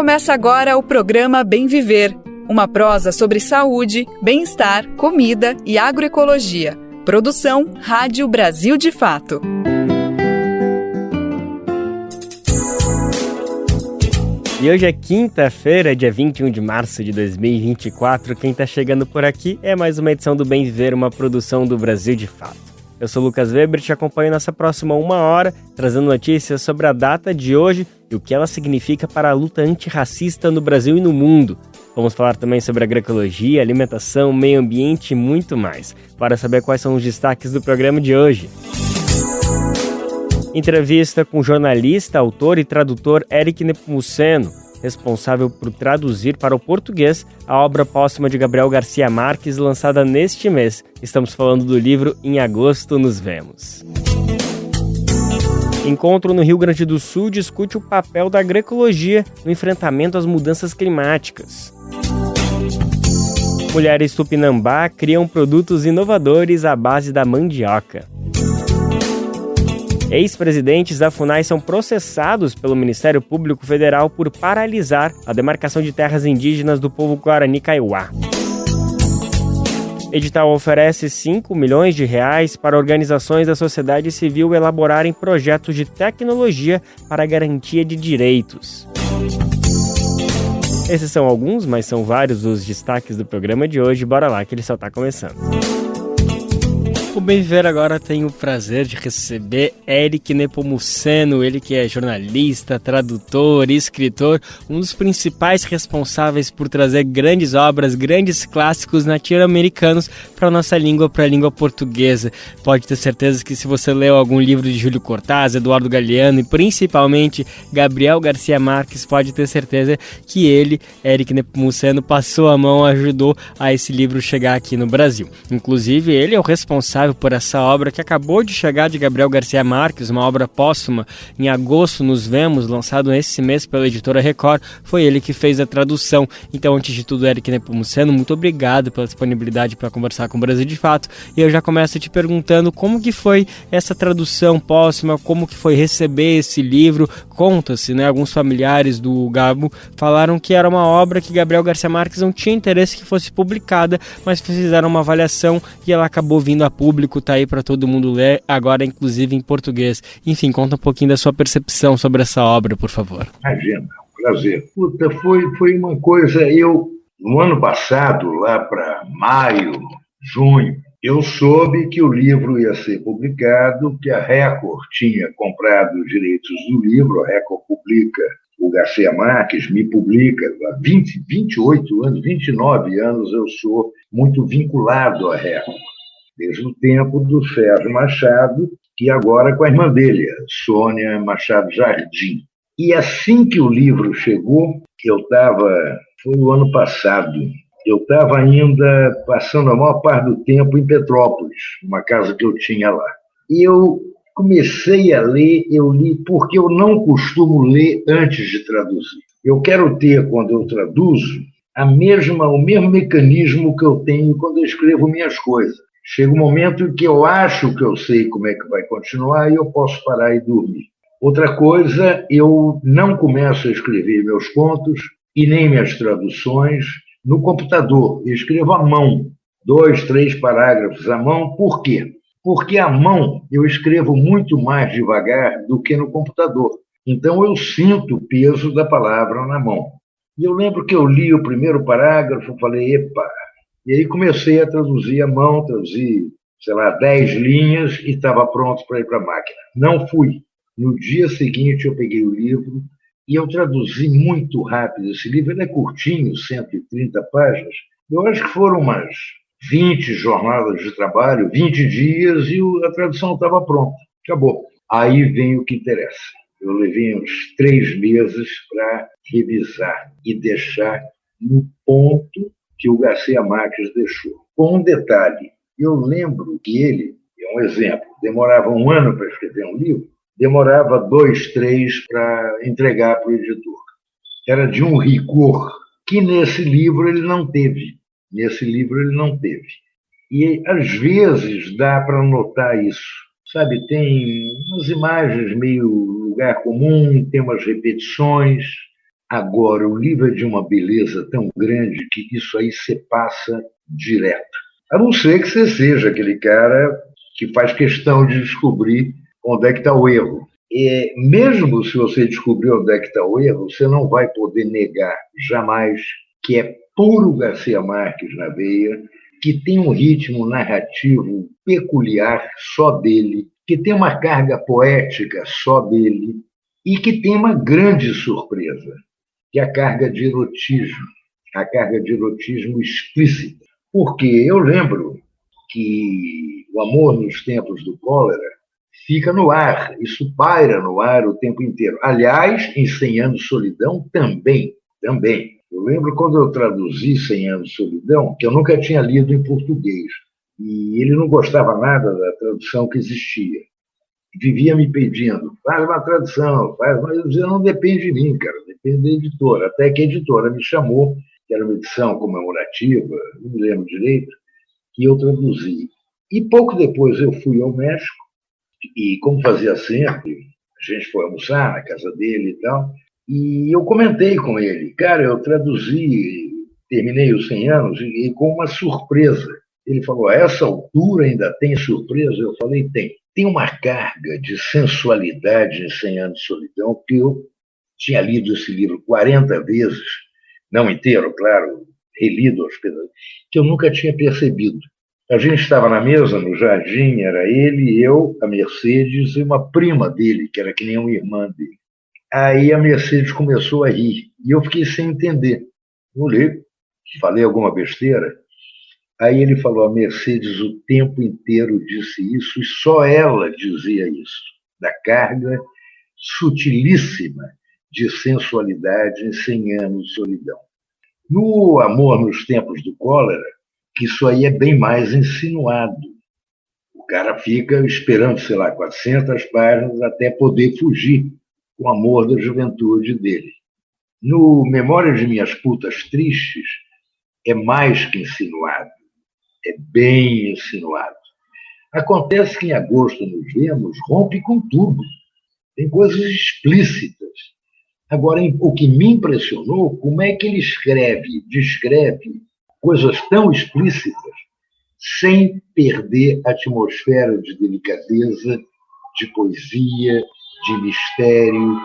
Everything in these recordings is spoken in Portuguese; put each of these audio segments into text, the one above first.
Começa agora o programa Bem Viver, uma prosa sobre saúde, bem-estar, comida e agroecologia. Produção Rádio Brasil de Fato. E hoje é quinta-feira, dia 21 de março de 2024. Quem está chegando por aqui é mais uma edição do Bem Viver, uma produção do Brasil de Fato. Eu sou Lucas Weber e te acompanho nessa próxima uma hora, trazendo notícias sobre a data de hoje e o que ela significa para a luta antirracista no Brasil e no mundo. Vamos falar também sobre agroecologia, alimentação, meio ambiente e muito mais. Para saber quais são os destaques do programa de hoje. Entrevista com o jornalista, autor e tradutor Éric Nepomuceno, responsável por traduzir para o português a obra póstuma de Gabriel Garcia Marques, lançada neste mês. Estamos falando do livro Em Agosto Nos Vemos. Encontro no Rio Grande do Sul discute o papel da agroecologia no enfrentamento às mudanças climáticas. Mulheres Tupinambá criam produtos inovadores à base da mandioca. Ex-presidentes da FUNAI são processados pelo Ministério Público Federal por paralisar a demarcação de terras indígenas do povo Guarani Kaiowá. Edital oferece 5 milhões de reais para organizações da sociedade civil elaborarem projetos de tecnologia para a garantia de direitos. Esses são alguns, mas são vários os destaques do programa de hoje. Bora lá que ele só está começando. O Bem Viver agora tem o prazer de receber Éric Nepomuceno, ele que é jornalista, tradutor, escritor, um dos principais responsáveis por trazer grandes obras, grandes clássicos latino-americanos para a nossa língua, para a língua portuguesa. Pode ter certeza que se você leu algum livro de Júlio Cortázar, Eduardo Galeano e principalmente Gabriel Garcia Marques, pode ter certeza que ele, Éric Nepomuceno, passou a mão, ajudou a esse livro chegar aqui no Brasil. Inclusive, ele é o responsável por essa obra que acabou de chegar de Gabriel Garcia Marques, uma obra póstuma. Em agosto nos vemos, lançado esse mês pela editora Record. Foi ele que fez a tradução. Então, antes de tudo, Éric Nepomuceno, muito obrigado pela disponibilidade para conversar com o Brasil de Fato. E eu já começo te perguntando como que foi essa tradução póstuma, como que foi receber esse livro. Conta-se, né? Alguns familiares do Gabo falaram que era uma obra que Gabriel Garcia Marques não tinha interesse que fosse publicada, mas fizeram uma avaliação e ela acabou vindo a público, tá aí para todo mundo ler, agora inclusive em português. Enfim, conta um pouquinho da sua percepção sobre essa obra, por favor. Imagina, prazer. Foi uma coisa, no ano passado, lá para maio, junho, eu soube que o livro ia ser publicado, que a Record tinha comprado os direitos do livro, a Record publica, o Garcia Marques me publica, há 28 anos, 29 anos eu sou muito vinculado à Record. Desde o tempo do Sérgio Machado, e agora com a irmã dele, a Sônia Machado Jardim. E assim que o livro chegou, foi no ano passado, eu estava ainda passando a maior parte do tempo em Petrópolis, uma casa que eu tinha lá. E eu comecei a ler, eu li porque eu não costumo ler antes de traduzir. Eu quero ter, quando eu traduzo, o mesmo mecanismo que eu tenho quando eu escrevo minhas coisas. Chega um momento em que eu acho que eu sei como é que vai continuar e eu posso parar e dormir. Outra coisa, eu não começo a escrever meus contos e nem minhas traduções no computador. Eu escrevo à mão, 2, 3 parágrafos à mão. Por quê? Porque à mão eu escrevo muito mais devagar do que no computador. Então eu sinto o peso da palavra na mão. E eu lembro que eu li o primeiro parágrafo, falei, epa. E aí comecei a traduzir à mão, traduzi, 10 linhas e estava pronto para ir para a máquina. Não fui. No dia seguinte eu peguei o livro e eu traduzi muito rápido esse livro. Ele é curtinho, 130 páginas. Eu acho que foram umas 20 jornadas de trabalho, 20 dias e a tradução estava pronta. Acabou. Aí vem o que interessa. Eu levei uns 3 meses para revisar e deixar no ponto que o Garcia Marques deixou. Com um detalhe, eu lembro que ele, é um exemplo, demorava 1 ano para escrever um livro, demorava 2, 3 para entregar para o editor. Era de um rigor que nesse livro ele não teve. E, às vezes, dá para notar isso. Sabe, tem umas imagens meio lugar comum, tem umas repetições. Agora, o livro é de uma beleza tão grande que isso aí você passa direto. A não ser que você seja aquele cara que faz questão de descobrir onde é que está o erro. E mesmo se você descobrir onde é que está o erro, você não vai poder negar jamais que é puro Garcia Marques na veia, que tem um ritmo narrativo peculiar só dele, que tem uma carga poética só dele e que tem uma grande surpresa, que é a carga de erotismo explícita. Porque eu lembro que o amor nos tempos do cólera fica no ar, isso paira no ar o tempo inteiro. Aliás, em 100 anos de solidão também. Eu lembro quando eu traduzi 100 anos de solidão, que eu nunca tinha lido em português, e ele não gostava nada da tradução que existia. Vivia me pedindo, faz uma tradução, mas eu dizia, não depende de mim, cara, depende da editora. Até que a editora me chamou, que era uma edição comemorativa, não me lembro direito, que eu traduzi. E pouco depois eu fui ao México, e como fazia sempre, a gente foi almoçar na casa dele e tal, e eu comentei com ele, cara, eu traduzi, terminei os 100 anos, e com uma surpresa. Ele falou, a essa altura ainda tem surpresa? Eu falei, tem. Tem uma carga de sensualidade em 100 anos de solidão, que eu tinha lido esse livro 40 vezes, não inteiro, claro, relido aos pedaços, que eu nunca tinha percebido. A gente estava na mesa, no jardim, era ele, eu, a Mercedes e uma prima dele, que era que nem uma irmã dele. Aí a Mercedes começou a rir, e eu fiquei sem entender. Eu olhei, falei alguma besteira. Aí ele falou, a Mercedes o tempo inteiro disse isso, e só ela dizia isso, da carga sutilíssima de sensualidade em 100 anos de solidão. No Amor nos Tempos do Cólera, que isso aí é bem mais insinuado. O cara fica esperando, sei lá, 400 páginas até poder fugir com o amor da juventude dele. No Memória de Minhas Putas Tristes, é mais que insinuado. É bem insinuado. Acontece que em Agosto nos Vemos rompe com tudo. Tem coisas explícitas. Agora, o que me impressionou, como é que ele descreve coisas tão explícitas sem perder a atmosfera de delicadeza, de poesia, de mistério,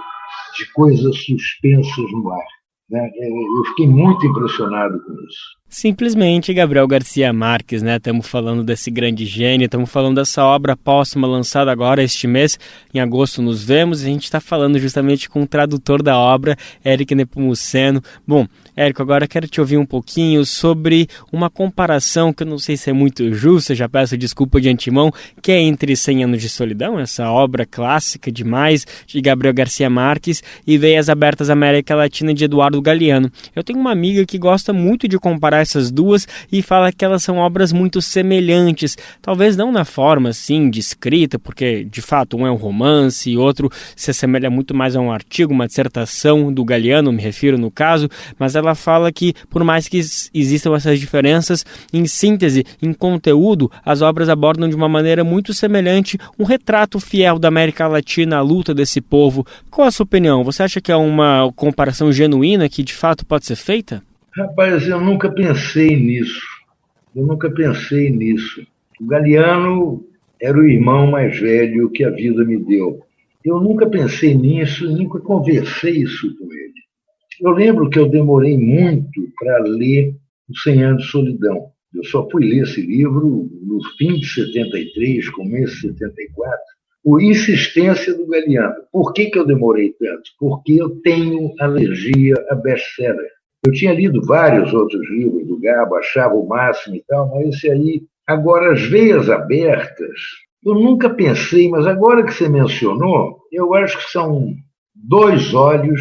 de coisas suspensas no ar. Eu fiquei muito impressionado com isso. Simplesmente Gabriel Garcia Marques, né? Estamos falando desse grande gênio, estamos falando dessa obra póstuma lançada agora este mês, em agosto nos vemos, e a gente está falando justamente com o tradutor da obra, Éric Nepomuceno. Bom, Érico, agora quero te ouvir um pouquinho sobre uma comparação que eu não sei se é muito justa, já peço desculpa de antemão, que é entre 100 anos de solidão, essa obra clássica demais de Gabriel Garcia Marques, e Veias Abertas América Latina de Eduardo Galeano. Eu tenho uma amiga que gosta muito de comparar essas duas e fala que elas são obras muito semelhantes, talvez não na forma assim de escrita, porque de fato um é um romance e outro se assemelha muito mais a um artigo, uma dissertação do Galeano, me refiro no caso, mas ela fala que por mais que existam essas diferenças, em síntese, em conteúdo, as obras abordam de uma maneira muito semelhante um retrato fiel da América Latina, a luta desse povo. Qual a sua opinião? Você acha que é uma comparação genuína que de fato pode ser feita? Rapaz, eu nunca pensei nisso. O Galeano era o irmão mais velho que a vida me deu. Eu nunca pensei nisso, nunca conversei isso com ele. Eu lembro que eu demorei muito para ler Os 100 Anos de Solidão. Eu só fui ler esse livro no fim de 73, começo de 74, por insistência do Galeano. Por que eu demorei tanto? Porque eu tenho alergia a best-seller. Eu tinha lido vários outros livros do Gabo, achava o máximo e tal, mas esse aí... Agora, As Veias Abertas, eu nunca pensei, mas agora que você mencionou, eu acho que são dois olhos,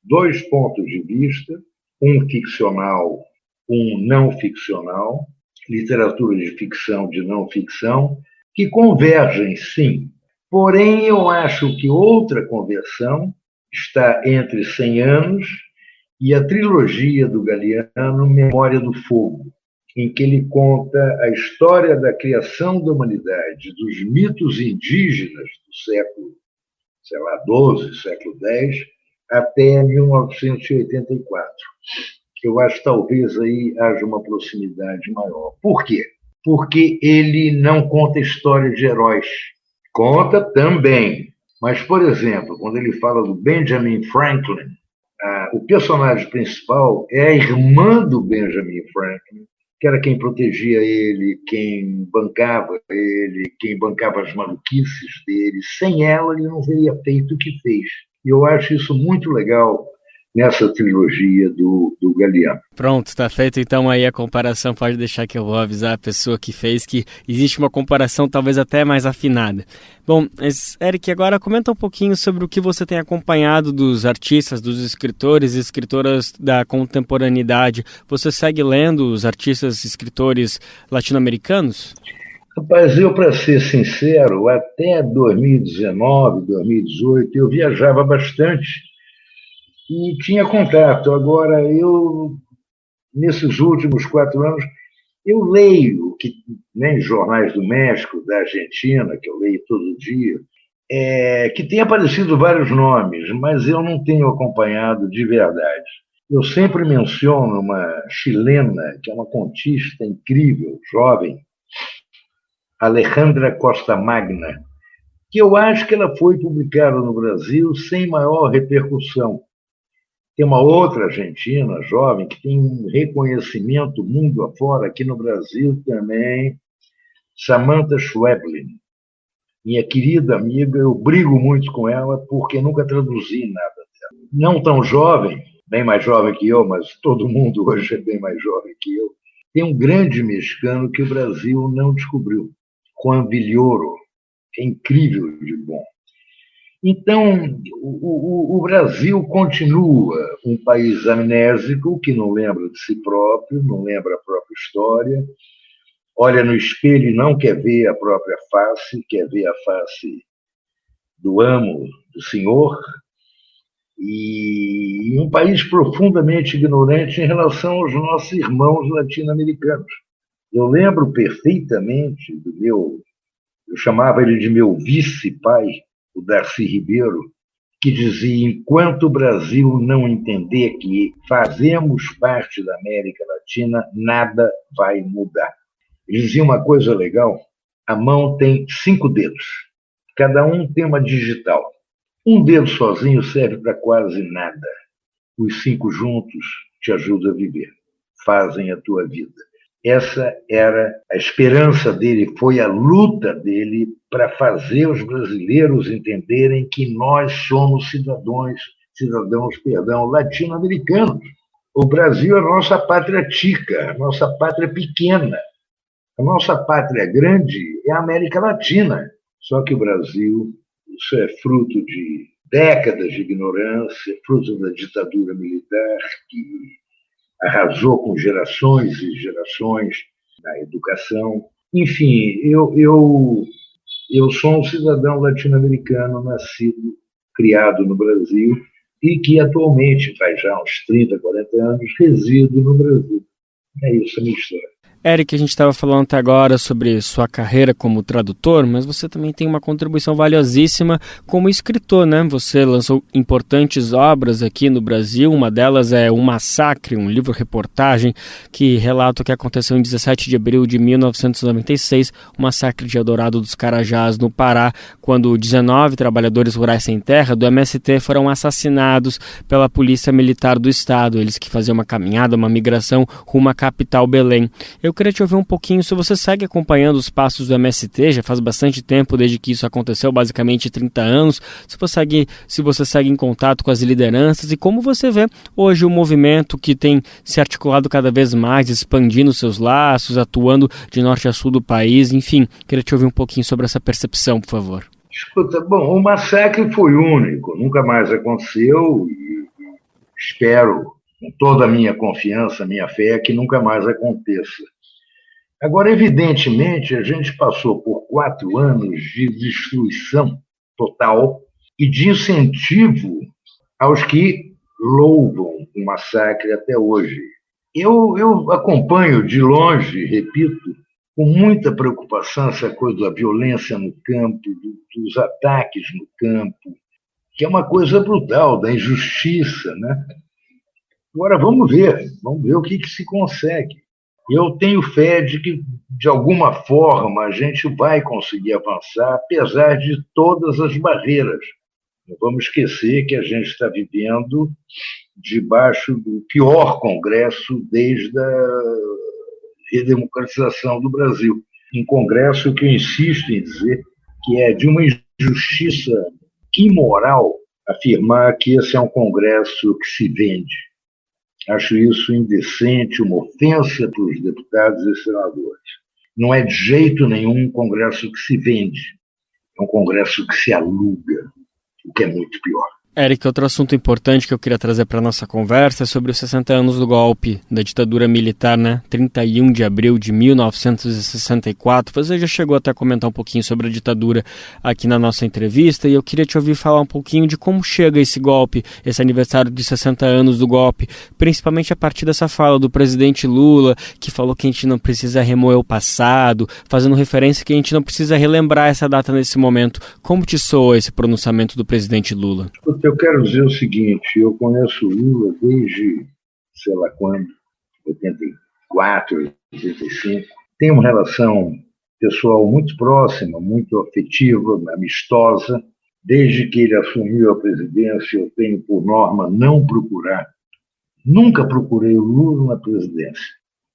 dois pontos de vista, um ficcional, um não ficcional, literatura de ficção, de não ficção, que convergem, sim. Porém, eu acho que outra conversão está entre 100 anos e a trilogia do Galeano, Memória do Fogo, em que ele conta a história da criação da humanidade, dos mitos indígenas do século, sei lá, XII, século X, até 1984. Eu acho que talvez aí haja uma proximidade maior. Por quê? Porque ele não conta história de heróis. Conta também. Mas, por exemplo, quando ele fala do Benjamin Franklin, o personagem principal é a irmã do Benjamin Franklin, que era quem protegia ele, quem bancava ele, quem bancava as maluquices dele. Sem ela, ele não teria feito o que fez. E eu acho isso muito legal nessa trilogia do Galeano. Pronto, está feito então aí a comparação, pode deixar que eu vou avisar a pessoa que fez que existe uma comparação talvez até mais afinada. Bom, Eric, agora comenta um pouquinho sobre o que você tem acompanhado dos artistas, dos escritores e escritoras da contemporaneidade. Você segue lendo os artistas e escritores latino-americanos? Rapaz, eu, para ser sincero, até 2019, 2018, eu viajava bastante e tinha contato. Agora, nesses últimos 4 anos, eu leio, nem jornais do México, da Argentina, que eu leio todo dia, que tem aparecido vários nomes, mas eu não tenho acompanhado de verdade. Eu sempre menciono uma chilena, que é uma contista incrível, jovem, Alejandra Costa Magna, que eu acho que ela foi publicada no Brasil sem maior repercussão. Tem uma outra argentina, jovem, que tem um reconhecimento mundo afora, aqui no Brasil também, Samantha Schweblin. Minha querida amiga, eu brigo muito com ela porque nunca traduzi nada dela. Não tão jovem, bem mais jovem que eu, mas todo mundo hoje é bem mais jovem que eu. Tem um grande mexicano que o Brasil não descobriu, Juan Villoro, é incrível de bom. Então, o Brasil continua um país amnésico, que não lembra de si próprio, não lembra a própria história, olha no espelho e não quer ver a própria face, quer ver a face do amo, do senhor, e um país profundamente ignorante em relação aos nossos irmãos latino-americanos. Eu lembro perfeitamente eu chamava ele de meu vice-pai, o Darcy Ribeiro, que dizia: enquanto o Brasil não entender que fazemos parte da América Latina, nada vai mudar. Ele dizia uma coisa legal: a mão tem 5 dedos, cada um tem uma digital. Um dedo sozinho serve para quase nada. Os 5 juntos te ajudam a viver, fazem a tua vida. Essa era a esperança dele, foi a luta dele para fazer os brasileiros entenderem que nós somos cidadãos latino-americanos. O Brasil é a nossa pátria tica, a nossa pátria pequena. A nossa pátria grande é a América Latina. Só que o Brasil, isso é fruto de décadas de ignorância, fruto da ditadura militar que arrasou com gerações e gerações na educação. Enfim, eu sou um cidadão latino-americano nascido, criado no Brasil e que atualmente, faz já uns 30, 40 anos, resido no Brasil. É isso a minha história. Eric, a gente estava falando até agora sobre sua carreira como tradutor, mas você também tem uma contribuição valiosíssima como escritor, né? Você lançou importantes obras aqui no Brasil, uma delas é O Massacre, um livro-reportagem que relata o que aconteceu em 17 de abril de 1996, o massacre de Eldorado dos Carajás, no Pará, quando 19 trabalhadores rurais sem terra do MST foram assassinados pela Polícia Militar do Estado, eles que faziam uma caminhada, uma migração rumo à capital Belém. Eu queria te ouvir um pouquinho se você segue acompanhando os passos do MST, já faz bastante tempo desde que isso aconteceu, basicamente 30 anos, se você segue em contato com as lideranças e como você vê hoje o movimento que tem se articulado cada vez mais, expandindo seus laços, atuando de norte a sul do país, enfim, queria te ouvir um pouquinho sobre essa percepção, por favor. Escuta, bom, o massacre foi único, nunca mais aconteceu e espero, com toda a minha confiança, a minha fé, que nunca mais aconteça. Agora, evidentemente, a gente passou por 4 anos de destruição total e de incentivo aos que louvam o massacre até hoje. Eu acompanho de longe, repito, com muita preocupação essa coisa da violência no campo, dos ataques no campo, que é uma coisa brutal, da injustiça, né? Agora vamos ver o que se consegue. Eu tenho fé de que, de alguma forma, a gente vai conseguir avançar, apesar de todas as barreiras. Não vamos esquecer que a gente está vivendo debaixo do pior Congresso desde a redemocratização do Brasil. Um Congresso que eu insisto em dizer que é de uma injustiça imoral afirmar que esse é um Congresso que se vende. Acho isso indecente, uma ofensa para os deputados e senadores. Não é de jeito nenhum um Congresso que se vende, é um Congresso que se aluga, o que é muito pior. Eric, outro assunto importante que eu queria trazer para a nossa conversa é sobre os 60 anos do golpe da ditadura militar, né? 31 de abril de 1964. Você já chegou até a comentar um pouquinho sobre a ditadura aqui na nossa entrevista e eu queria te ouvir falar um pouquinho de como chega esse golpe, esse aniversário de 60 anos do golpe, principalmente a partir dessa fala do presidente Lula, que falou que a gente não precisa remoer o passado, fazendo referência que a gente não precisa relembrar essa data nesse momento. Como te soa esse pronunciamento do presidente Lula? Eu quero dizer o seguinte, eu conheço o Lula desde, sei lá quando, 84, 85. Tenho uma relação pessoal muito próxima, muito afetiva, amistosa. Desde que ele assumiu a presidência, eu tenho por norma não procurar. Nunca procurei o Lula na presidência.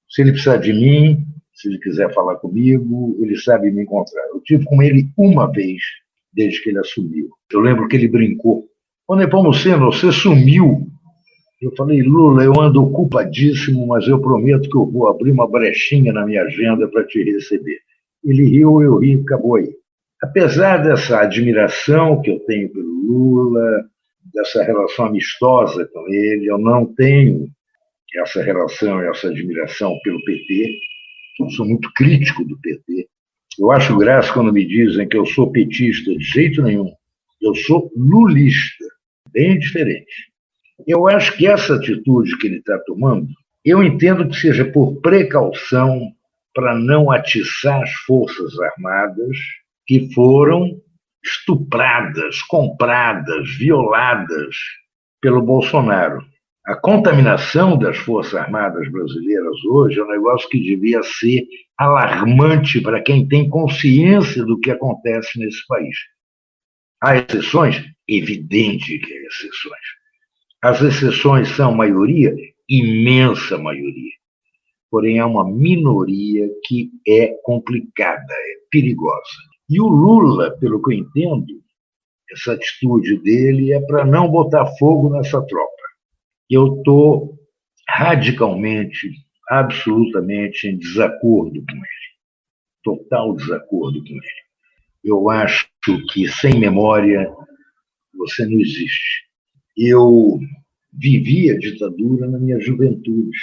Se ele precisar de mim, se ele quiser falar comigo, ele sabe me encontrar. Eu tive com ele uma vez, desde que ele assumiu. Eu lembro que ele brincou. Ô Nepomuceno, você sumiu. Eu falei, Lula, eu ando ocupadíssimo, mas eu prometo que eu vou abrir uma brechinha na minha agenda para te receber. Ele riu, eu ri, acabou aí. Apesar dessa admiração que eu tenho pelo Lula, dessa relação amistosa com ele, eu não tenho essa relação, essa admiração pelo PT. Eu sou muito crítico do PT. Eu acho graça quando me dizem que eu sou petista, de jeito nenhum. Eu sou lulista, bem diferente. Eu acho que essa atitude que ele está tomando, eu entendo que seja por precaução para não atiçar as Forças Armadas que foram estupradas, compradas, violadas pelo Bolsonaro. A contaminação das Forças Armadas brasileiras hoje é um negócio que devia ser alarmante para quem tem consciência do que acontece nesse país. Há exceções? Evidente que há exceções. As exceções são maioria? Imensa maioria. Porém, há uma minoria que é complicada, é perigosa. E o Lula, pelo que eu entendo, essa atitude dele é para não botar fogo nessa tropa. Eu estou radicalmente, absolutamente em desacordo com ele. Total desacordo com ele. Eu acho que sem memória você não existe. Eu vivi a ditadura na minha juventude.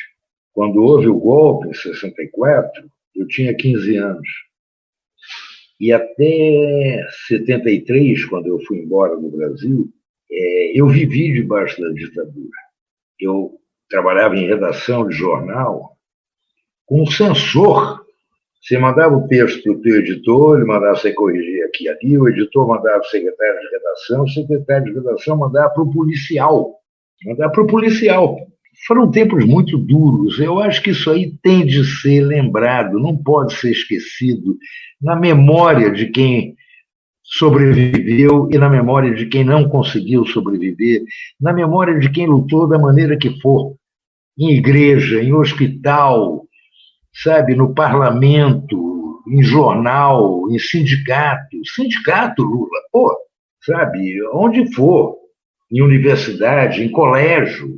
Quando houve o golpe em 64, eu tinha 15 anos. E até 73, quando eu fui embora do Brasil, eu vivi debaixo da ditadura. Eu trabalhava em redação de jornal com um censor. Você mandava o texto para o teu editor, ele mandava você corrigir aqui e ali, o editor mandava para o secretário de redação, o secretário de redação mandava para o policial. Foram tempos muito duros. Eu acho que isso aí tem de ser lembrado, não pode ser esquecido na memória de quem sobreviveu e na memória de quem não conseguiu sobreviver, na memória de quem lutou da maneira que for, em igreja, em hospital, sabe, no parlamento, em jornal, em sindicato, Lula, pô, sabe, onde for, em universidade, em colégio.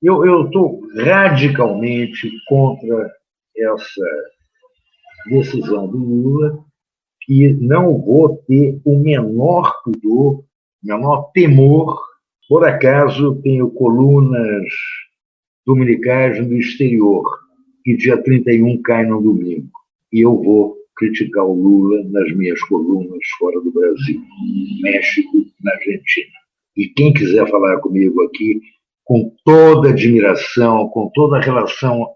Eu estou radicalmente contra essa decisão do Lula e não vou ter o menor pudor, o menor temor. Por acaso, tenho colunas dominicais no exterior, que dia 31 cai no domingo. E eu vou criticar o Lula nas minhas colunas fora do Brasil, no México, na Argentina. E quem quiser falar comigo aqui, com toda admiração, com toda a relação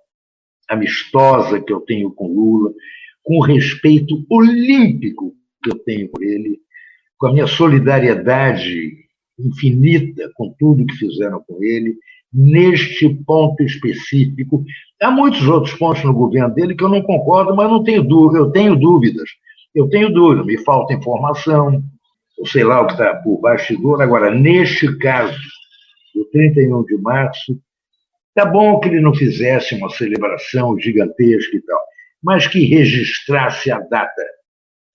amistosa que eu tenho com Lula, com o respeito olímpico que eu tenho por ele, com a minha solidariedade infinita com tudo que fizeram com ele, neste ponto específico. Há muitos outros pontos no governo dele que eu não concordo, mas não tenho dúvida, eu tenho dúvidas, me falta informação, eu sei lá o que está por bastidor. Agora, neste caso, do 31 de março, tá bom que ele não fizesse uma celebração gigantesca e tal, mas que registrasse a data,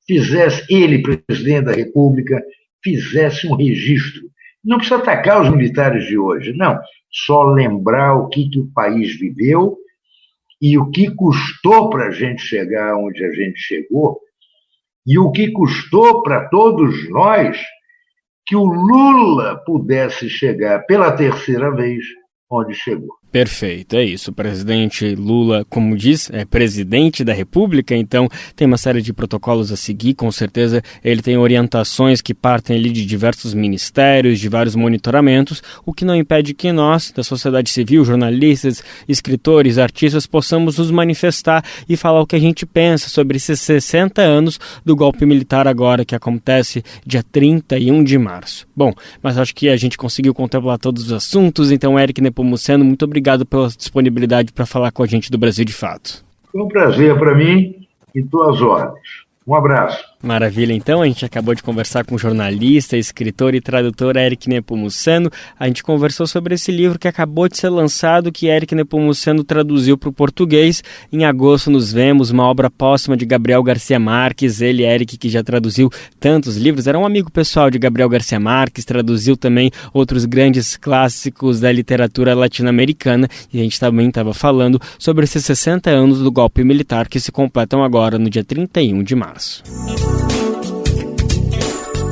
fizesse, ele, presidente da República, fizesse um registro. Não precisa atacar os militares de hoje, não. Só lembrar o que o país viveu e o que custou para a gente chegar onde a gente chegou e o que custou para todos nós que o Lula pudesse chegar pela terceira vez onde chegou. Perfeito, é isso. O presidente Lula, como diz, é presidente da República, então tem uma série de protocolos a seguir, com certeza ele tem orientações que partem ali de diversos ministérios, de vários monitoramentos, o que não impede que nós, da sociedade civil, jornalistas, escritores, artistas, possamos nos manifestar e falar o que a gente pensa sobre esses 60 anos do golpe militar agora, que acontece dia 31 de março. Bom, mas acho que a gente conseguiu contemplar todos os assuntos, então Eric Nepomuceno, muito obrigado pela disponibilidade para falar com a gente do Brasil de Fato. Foi um prazer para mim e tuas ordens. Um abraço. Maravilha, então, a gente acabou de conversar com o jornalista, escritor e tradutor Eric Nepomuceno. A gente conversou sobre esse livro que acabou de ser lançado, que Eric Nepomuceno traduziu para o português. Em agosto nos vemos, uma obra póstuma de Gabriel Garcia Marques. Ele, Eric, que já traduziu tantos livros, era um amigo pessoal de Gabriel Garcia Marques, traduziu também outros grandes clássicos da literatura latino-americana. E a gente também estava falando sobre esses 60 anos do golpe militar que se completam agora no dia 31 de março.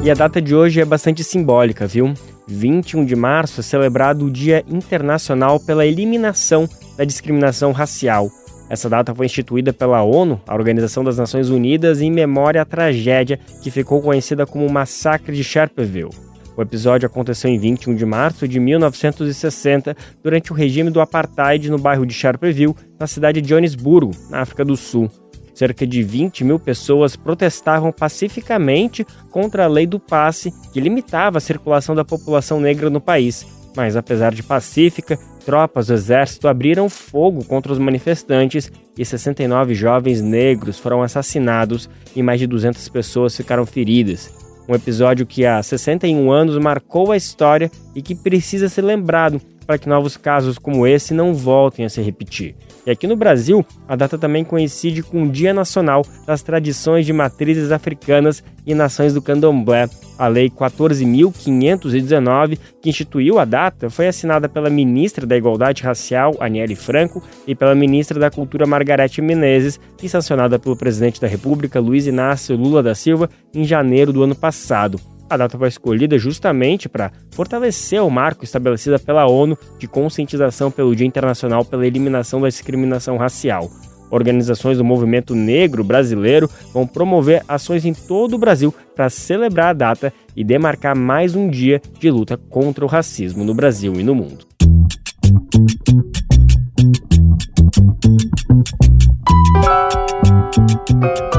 E a data de hoje é bastante simbólica, viu? 21 de março é celebrado o Dia Internacional pela Eliminação da Discriminação Racial. Essa data foi instituída pela ONU, a Organização das Nações Unidas, em memória à tragédia que ficou conhecida como o Massacre de Sharpeville. O episódio aconteceu em 21 de março de 1960, durante o regime do Apartheid no bairro de Sharpeville, na cidade de Joanesburgo, na África do Sul. Cerca de 20 mil pessoas protestavam pacificamente contra a lei do passe, que limitava a circulação da população negra no país. Mas, apesar de pacífica, tropas do exército abriram fogo contra os manifestantes e 69 jovens negros foram assassinados e mais de 200 pessoas ficaram feridas. Um episódio que há 61 anos marcou a história e que precisa ser lembrado para que novos casos como esse não voltem a se repetir. E aqui no Brasil, a data também coincide com o Dia Nacional das Tradições de Matrizes Africanas e Nações do Candomblé. A Lei 14.519, que instituiu a data, foi assinada pela ministra da Igualdade Racial, Aniele Franco, e pela ministra da Cultura, Margarete Menezes, e sancionada pelo presidente da República, Luiz Inácio Lula da Silva, em janeiro do ano passado. A data foi escolhida justamente para fortalecer o marco estabelecido pela ONU de conscientização pelo Dia Internacional pela Eliminação da Discriminação Racial. Organizações do movimento negro brasileiro vão promover ações em todo o Brasil para celebrar a data e demarcar mais um dia de luta contra o racismo no Brasil e no mundo.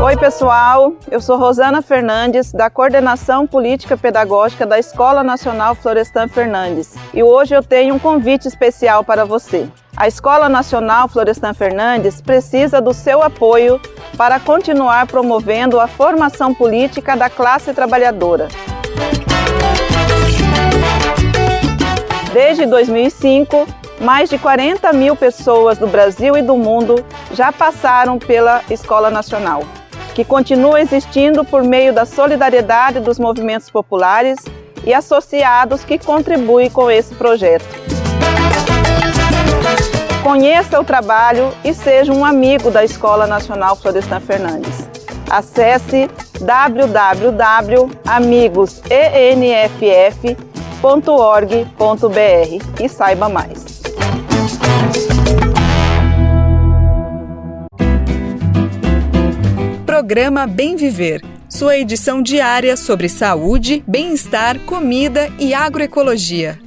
Oi pessoal, eu sou Rosana Fernandes, da Coordenação Política Pedagógica da Escola Nacional Florestan Fernandes, e hoje eu tenho um convite especial para você. A Escola Nacional Florestan Fernandes precisa do seu apoio para continuar promovendo a formação política da classe trabalhadora. Desde 2005, mais de 40 mil pessoas do Brasil e do mundo já passaram pela Escola Nacional, que continua existindo por meio da solidariedade dos movimentos populares e associados que contribuem com esse projeto. Conheça o trabalho e seja um amigo da Escola Nacional Florestan Fernandes. Acesse www.amigosenff.org.br e saiba mais. Programa Bem Viver, sua edição diária sobre saúde, bem-estar, comida e agroecologia.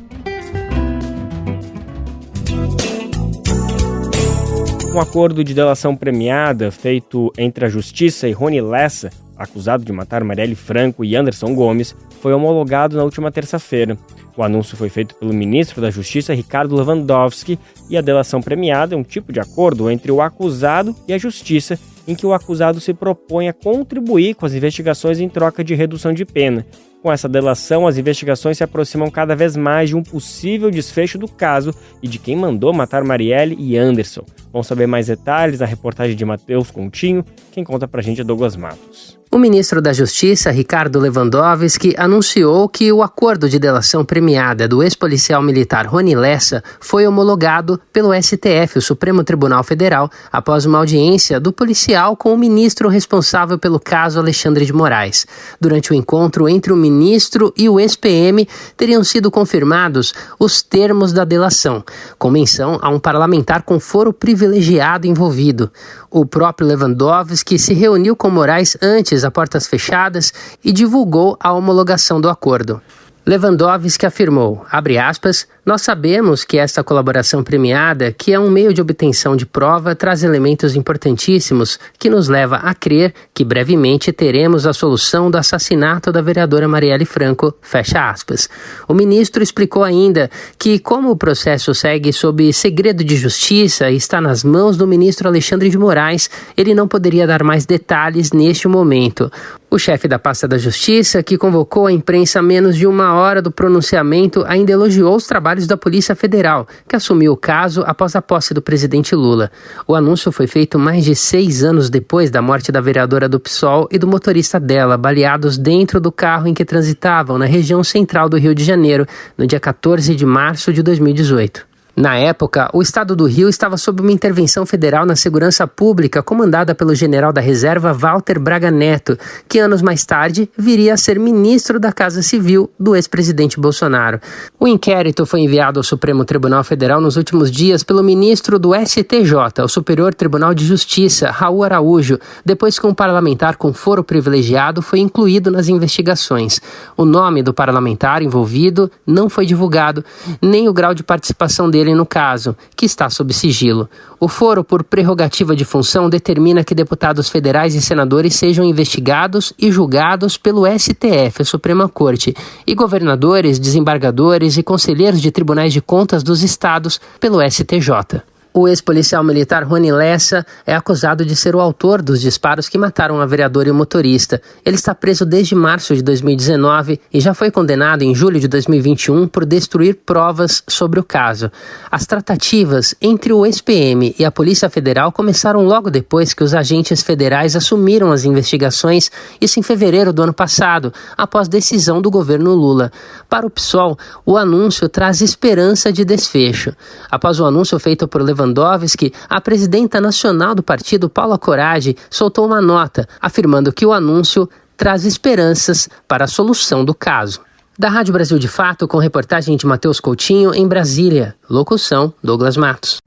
Um acordo de delação premiada feito entre a Justiça e Rony Lessa, acusado de matar Marielle Franco e Anderson Gomes, foi homologado na última terça-feira. O anúncio foi feito pelo ministro da Justiça, Ricardo Lewandowski, e a delação premiada é um tipo de acordo entre o acusado e a Justiça, em que o acusado se propõe a contribuir com as investigações em troca de redução de pena. Com essa delação, as investigações se aproximam cada vez mais de um possível desfecho do caso e de quem mandou matar Marielle e Anderson. Vamos saber mais detalhes na reportagem de Matheus Coutinho. Quem conta pra gente é Douglas Matos. O ministro da Justiça, Ricardo Lewandowski, anunciou que o acordo de delação premiada do ex-policial militar Rony Lessa foi homologado pelo STF, o Supremo Tribunal Federal, após uma audiência do policial com o ministro responsável pelo caso, Alexandre de Moraes. Durante o encontro entre o ministro e o ex-PM, teriam sido confirmados os termos da delação, com menção a um parlamentar com foro privilegiado envolvido. O próprio Lewandowski se reuniu com Moraes antes, a portas fechadas, e divulgou a homologação do acordo. Lewandowski afirmou, abre aspas, nós sabemos que esta colaboração premiada, que é um meio de obtenção de prova, traz elementos importantíssimos que nos leva a crer que brevemente teremos a solução do assassinato da vereadora Marielle Franco, fecha aspas. O ministro explicou ainda que, como o processo segue sob segredo de justiça e está nas mãos do ministro Alexandre de Moraes, ele não poderia dar mais detalhes neste momento. O chefe da pasta da Justiça, que convocou a imprensa a menos de uma hora do pronunciamento, ainda elogiou os trabalhos da Polícia Federal, que assumiu o caso após a posse do presidente Lula. O anúncio foi feito mais de 6 anos depois da morte da vereadora do PSOL e do motorista dela, baleados dentro do carro em que transitavam na região central do Rio de Janeiro, no dia 14 de março de 2018. Na época, o estado do Rio estava sob uma intervenção federal na segurança pública comandada pelo general da reserva Walter Braga Neto, que anos mais tarde viria a ser ministro da Casa Civil do ex-presidente Bolsonaro. O inquérito foi enviado ao Supremo Tribunal Federal nos últimos dias pelo ministro do STJ, o Superior Tribunal de Justiça, Raul Araújo, depois que um parlamentar com foro privilegiado foi incluído nas investigações. O nome do parlamentar envolvido não foi divulgado, nem o grau de participação dele no caso, que está sob sigilo. O foro por prerrogativa de função determina que deputados federais e senadores sejam investigados e julgados pelo STF, a Suprema Corte, e governadores, desembargadores e conselheiros de tribunais de contas dos estados pelo STJ. O ex-policial militar Rony Lessa é acusado de ser o autor dos disparos que mataram a vereadora e o motorista. Ele está preso desde março de 2019 e já foi condenado em julho de 2021 por destruir provas sobre o caso. As tratativas entre o ex-PM e a Polícia Federal começaram logo depois que os agentes federais assumiram as investigações, isso em fevereiro do ano passado, após decisão do governo Lula. Para o PSOL, o anúncio traz esperança de desfecho. Após o anúncio feito por Lewandowski, a presidenta nacional do partido, Paula Corradi, soltou uma nota afirmando que o anúncio traz esperanças para a solução do caso. Da Rádio Brasil de Fato, com reportagem de Matheus Coutinho, em Brasília. Locução, Douglas Matos.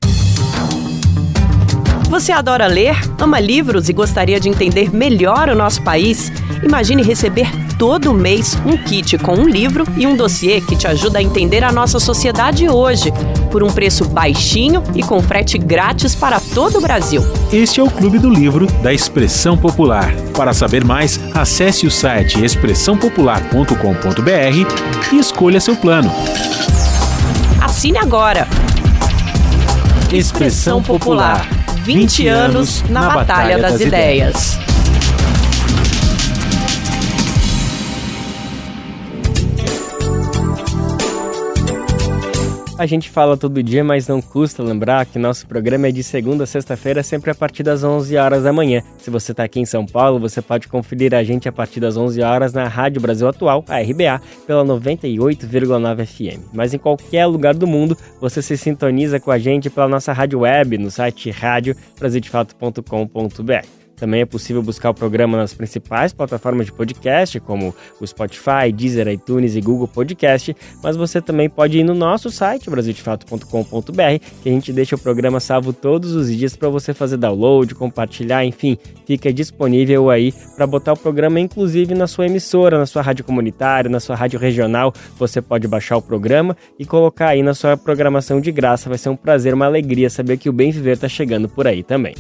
Você adora ler, ama livros e gostaria de entender melhor o nosso país? Imagine receber todo mês um kit com um livro e um dossiê que te ajuda a entender a nossa sociedade hoje, por um preço baixinho e com frete grátis para todo o Brasil. Este é o Clube do Livro da Expressão Popular. Para saber mais, acesse o site expressãopopular.com.br e escolha seu plano. Assine agora! Expressão Popular. 20 anos na Batalha das Ideias. A gente fala todo dia, mas não custa lembrar que nosso programa é de segunda a sexta-feira, sempre a partir das 11 horas da manhã. Se você está aqui em São Paulo, você pode conferir a gente a partir das 11 horas na Rádio Brasil Atual, a RBA, pela 98,9 FM. Mas em qualquer lugar do mundo, você se sintoniza com a gente pela nossa rádio web, no site radiobrasildefato.com.br. Também é possível buscar o programa nas principais plataformas de podcast, como o Spotify, Deezer, iTunes e Google Podcast, mas você também pode ir no nosso site, brasildefato.com.br, que a gente deixa o programa salvo todos os dias para você fazer download, compartilhar, enfim, fica disponível aí para botar o programa, inclusive na sua emissora, na sua rádio comunitária, na sua rádio regional. Você pode baixar o programa e colocar aí na sua programação de graça. Vai ser um prazer, uma alegria saber que o Bem Viver está chegando por aí também.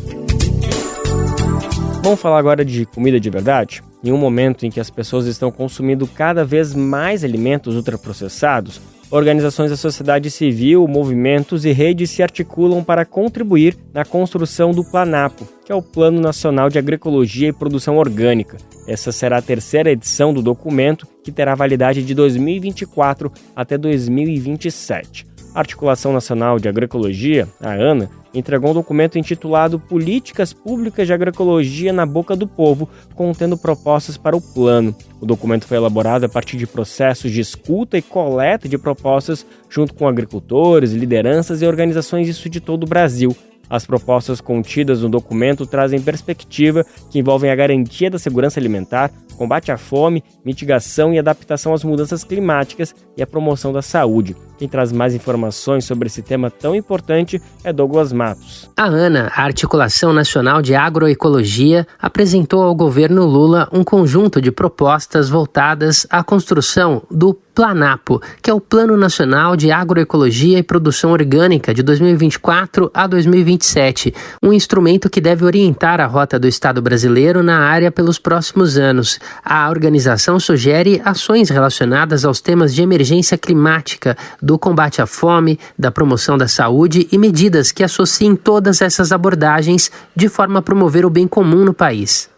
Vamos falar agora de comida de verdade? Em um momento em que as pessoas estão consumindo cada vez mais alimentos ultraprocessados, organizações da sociedade civil, movimentos e redes se articulam para contribuir na construção do Planapo, que é o Plano Nacional de Agroecologia e Produção Orgânica. Essa será a terceira edição do documento, que terá validade de 2024 até 2027. A Articulação Nacional de Agroecologia, a ANA, entregou um documento intitulado Políticas Públicas de Agroecologia na Boca do Povo, contendo propostas para o plano. O documento foi elaborado a partir de processos de escuta e coleta de propostas junto com agricultores, lideranças e organizações de todo o Brasil. As propostas contidas no documento trazem perspectiva que envolvem a garantia da segurança alimentar, combate à fome, mitigação e adaptação às mudanças climáticas e a promoção da saúde. Quem traz mais informações sobre esse tema tão importante é Douglas Matos. A ANA, a Articulação Nacional de Agroecologia, apresentou ao governo Lula um conjunto de propostas voltadas à construção do Planapo, que é o Plano Nacional de Agroecologia e Produção Orgânica de 2024 a 2027, um instrumento que deve orientar a rota do Estado brasileiro na área pelos próximos anos. A organização sugere ações relacionadas aos temas de emergência climática, do combate à fome, da promoção da saúde e medidas que associem todas essas abordagens de forma a promover o bem comum no país.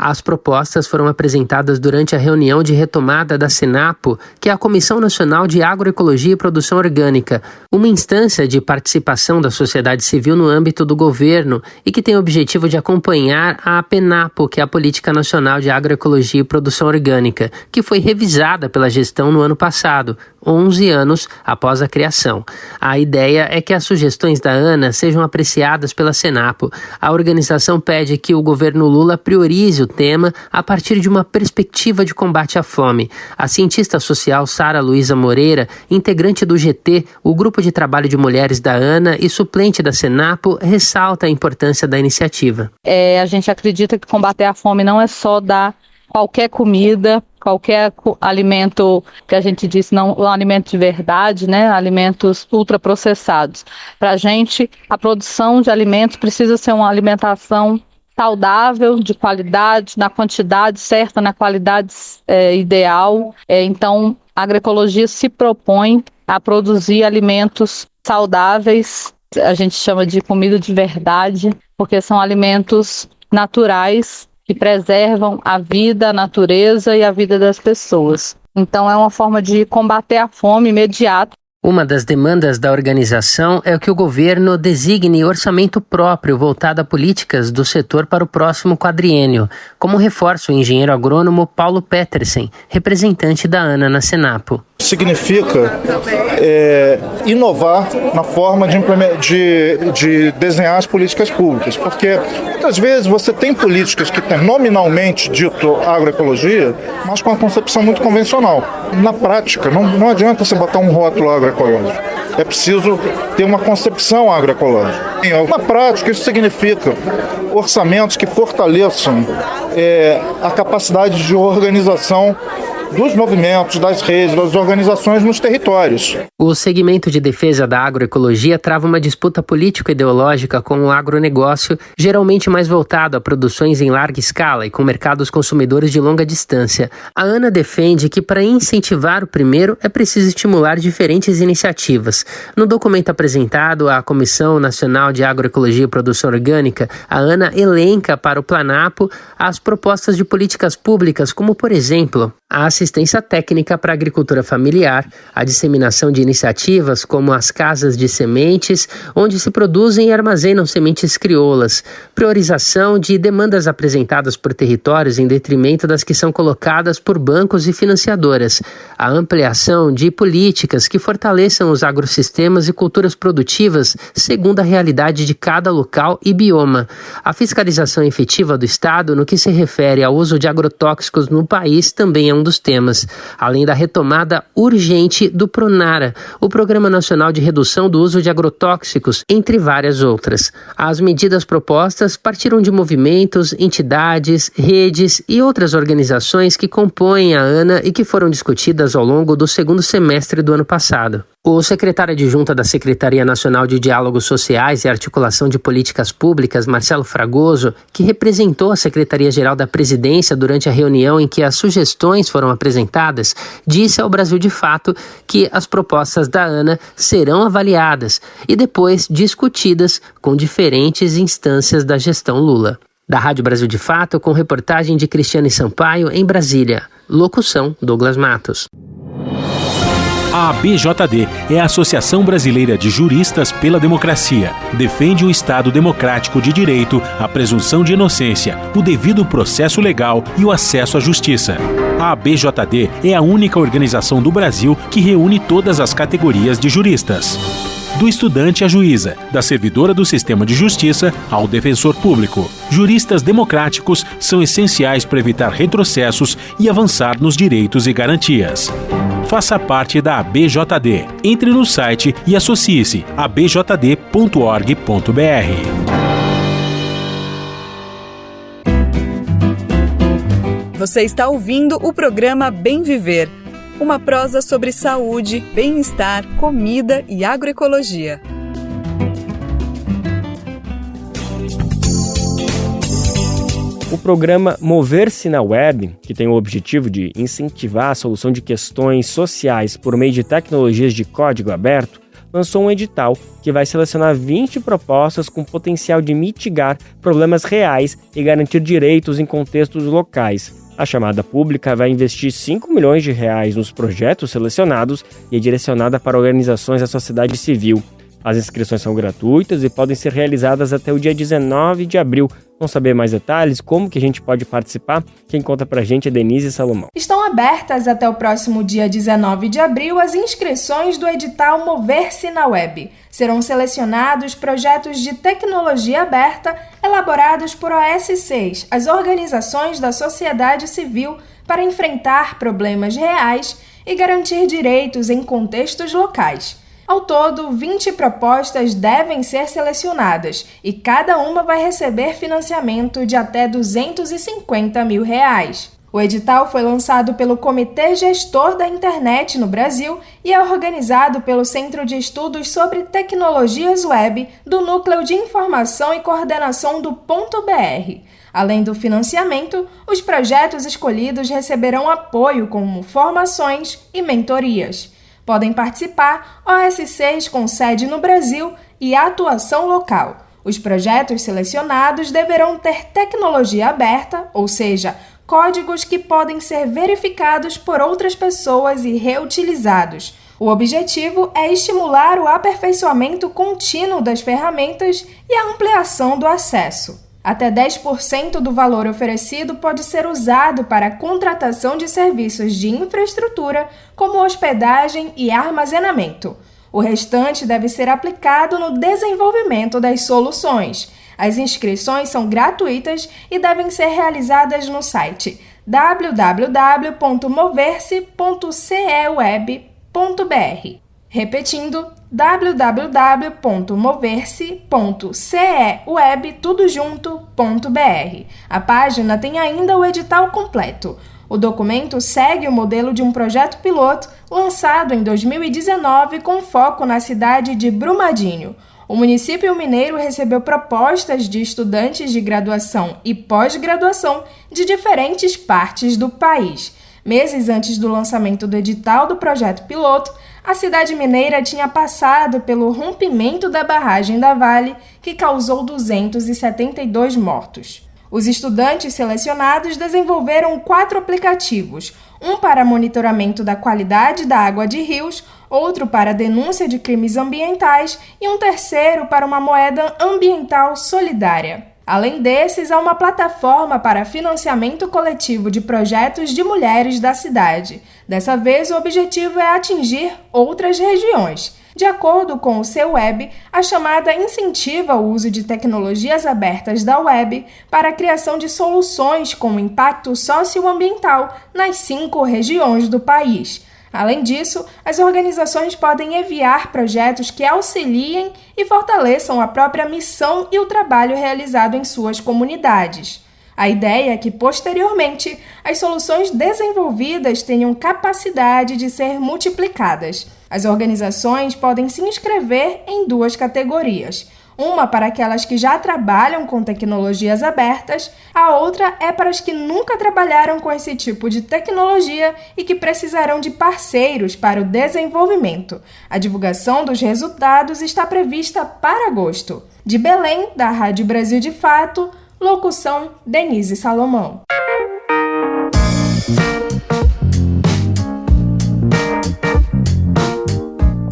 As propostas foram apresentadas durante a reunião de retomada da Senapo, que é a Comissão Nacional de Agroecologia e Produção Orgânica, uma instância de participação da sociedade civil no âmbito do governo e que tem o objetivo de acompanhar a PENAPO, que é a Política Nacional de Agroecologia e Produção Orgânica, que foi revisada pela gestão no ano passado, 11 anos após a criação. A ideia é que as sugestões da ANA sejam apreciadas pela Senapo. A organização pede que o governo Lula priorize o tema a partir de uma perspectiva de combate à fome. A cientista social Sara Luísa Moreira, integrante do GT, o grupo de trabalho de mulheres da ANA e suplente da Senapo, ressalta a importância da iniciativa. A gente acredita que combater a fome não é só dar qualquer comida, qualquer alimento que a gente diz não um alimento de verdade, né? Alimentos ultraprocessados. Para a gente, a produção de alimentos precisa ser uma alimentação saudável, de qualidade, na quantidade certa, na qualidade ideal. Então, a agroecologia se propõe a produzir alimentos saudáveis, a gente chama de comida de verdade, porque são alimentos naturais que preservam a vida, a natureza e a vida das pessoas. Então, é uma forma de combater a fome imediata. Uma das demandas da organização é que o governo designe orçamento próprio voltado a políticas do setor para o próximo quadriênio, como reforça o engenheiro agrônomo Paulo Petersen, representante da ANA na Senapo. Significa inovar na forma de desenhar as políticas públicas, porque muitas vezes você tem políticas que têm nominalmente dito agroecologia, mas com a concepção muito convencional. Na prática, não adianta você botar um rótulo agroecológico. É preciso ter uma concepção agroecológica. Na prática, isso significa orçamentos que fortaleçam a capacidade de organização dos movimentos, das redes, das organizações nos territórios. O segmento de defesa da agroecologia trava uma disputa político-ideológica com o agronegócio, geralmente mais voltado a produções em larga escala e com mercados consumidores de longa distância. A ANA defende que para incentivar o primeiro é preciso estimular diferentes iniciativas. No documento apresentado à Comissão Nacional de Agroecologia e Produção Orgânica, a ANA elenca para o Planapo as propostas de políticas públicas, como, por exemplo, a assistência técnica para a agricultura familiar, a disseminação de iniciativas como as casas de sementes, onde se produzem e armazenam sementes crioulas, priorização de demandas apresentadas por territórios em detrimento das que são colocadas por bancos e financiadoras, a ampliação de políticas que fortaleçam os agrossistemas e culturas produtivas segundo a realidade de cada local e bioma, a fiscalização efetiva do Estado no que se refere ao uso de agrotóxicos no país também é um dos temas, além da retomada urgente do PRONARA, o Programa Nacional de Redução do Uso de Agrotóxicos, entre várias outras. As medidas propostas partiram de movimentos, entidades, redes e outras organizações que compõem a ANA e que foram discutidas ao longo do segundo semestre do ano passado. O secretário adjunto da Secretaria Nacional de Diálogos Sociais e Articulação de Políticas Públicas, Marcelo Fragoso, que representou a Secretaria-Geral da Presidência durante a reunião em que as sugestões foram apresentadas, disse ao Brasil de Fato que as propostas da ANA serão avaliadas e depois discutidas com diferentes instâncias da gestão Lula. Da Rádio Brasil de Fato, com reportagem de Cristiane Sampaio, em Brasília. Locução, Douglas Matos. A ABJD é a Associação Brasileira de Juristas pela Democracia. Defende o Estado democrático de direito, a presunção de inocência, o devido processo legal e o acesso à justiça. A ABJD é a única organização do Brasil que reúne todas as categorias de juristas. Do estudante à juíza, da servidora do sistema de justiça ao defensor público. Juristas democráticos são essenciais para evitar retrocessos e avançar nos direitos e garantias. Faça parte da ABJD. Entre no site e associe-se a abjd.org.br. Você está ouvindo o programa Bem Viver, uma prosa sobre saúde, bem-estar, comida e agroecologia. O programa Mover-se na Web, que tem o objetivo de incentivar a solução de questões sociais por meio de tecnologias de código aberto, lançou um edital que vai selecionar 20 propostas com potencial de mitigar problemas reais e garantir direitos em contextos locais. A chamada pública vai investir R$5 milhões nos projetos selecionados e é direcionada para organizações da sociedade civil. As inscrições são gratuitas e podem ser realizadas até o dia 19 de abril. Vamos saber mais detalhes? Como que a gente pode participar? Quem conta pra gente é Denise Salomão. Estão abertas até o próximo dia 19 de abril as inscrições do edital Mover-se na Web. Serão selecionados projetos de tecnologia aberta elaborados por OS6, as organizações da sociedade civil, para enfrentar problemas reais e garantir direitos em contextos locais. Ao todo, 20 propostas devem ser selecionadas e cada uma vai receber financiamento de até R$250 mil. O edital foi lançado pelo Comitê Gestor da Internet no Brasil e é organizado pelo Centro de Estudos sobre Tecnologias Web do Núcleo de Informação e Coordenação do .br. Além do financiamento, os projetos escolhidos receberão apoio como formações e mentorias. Podem participar OS6 com sede no Brasil e atuação local. Os projetos selecionados deverão ter tecnologia aberta, ou seja, códigos que podem ser verificados por outras pessoas e reutilizados. O objetivo é estimular o aperfeiçoamento contínuo das ferramentas e a ampliação do acesso. Até 10% do valor oferecido pode ser usado para a contratação de serviços de infraestrutura, como hospedagem e armazenamento. O restante deve ser aplicado no desenvolvimento das soluções. As inscrições são gratuitas e devem ser realizadas no site www.moverse.ceweb.br. Repetindo, www.moverse.ceweb.br. A página tem ainda o edital completo. O documento segue o modelo de um projeto piloto lançado em 2019 com foco na cidade de Brumadinho. O município mineiro recebeu propostas de estudantes de graduação e pós-graduação de diferentes partes do país. Meses antes do lançamento do edital do projeto piloto, a cidade mineira tinha passado pelo rompimento da barragem da Vale, que causou 272 mortos. Os estudantes selecionados desenvolveram 4 aplicativos, um para monitoramento da qualidade da água de rios, outro para denúncia de crimes ambientais e um terceiro para uma moeda ambiental solidária. Além desses, há uma plataforma para financiamento coletivo de projetos de mulheres da cidade. Dessa vez, o objetivo é atingir outras regiões. De acordo com o CEWeb, a chamada incentiva o uso de tecnologias abertas da web para a criação de soluções com impacto socioambiental nas 5 regiões do país. Além disso, as organizações podem enviar projetos que auxiliem e fortaleçam a própria missão e o trabalho realizado em suas comunidades. A ideia é que, posteriormente, as soluções desenvolvidas tenham capacidade de ser multiplicadas. As organizações podem se inscrever em 2 categorias. Uma para aquelas que já trabalham com tecnologias abertas, a outra é para as que nunca trabalharam com esse tipo de tecnologia e que precisarão de parceiros para o desenvolvimento. A divulgação dos resultados está prevista para agosto. De Belém, da Rádio Brasil de Fato, locução Denise Salomão.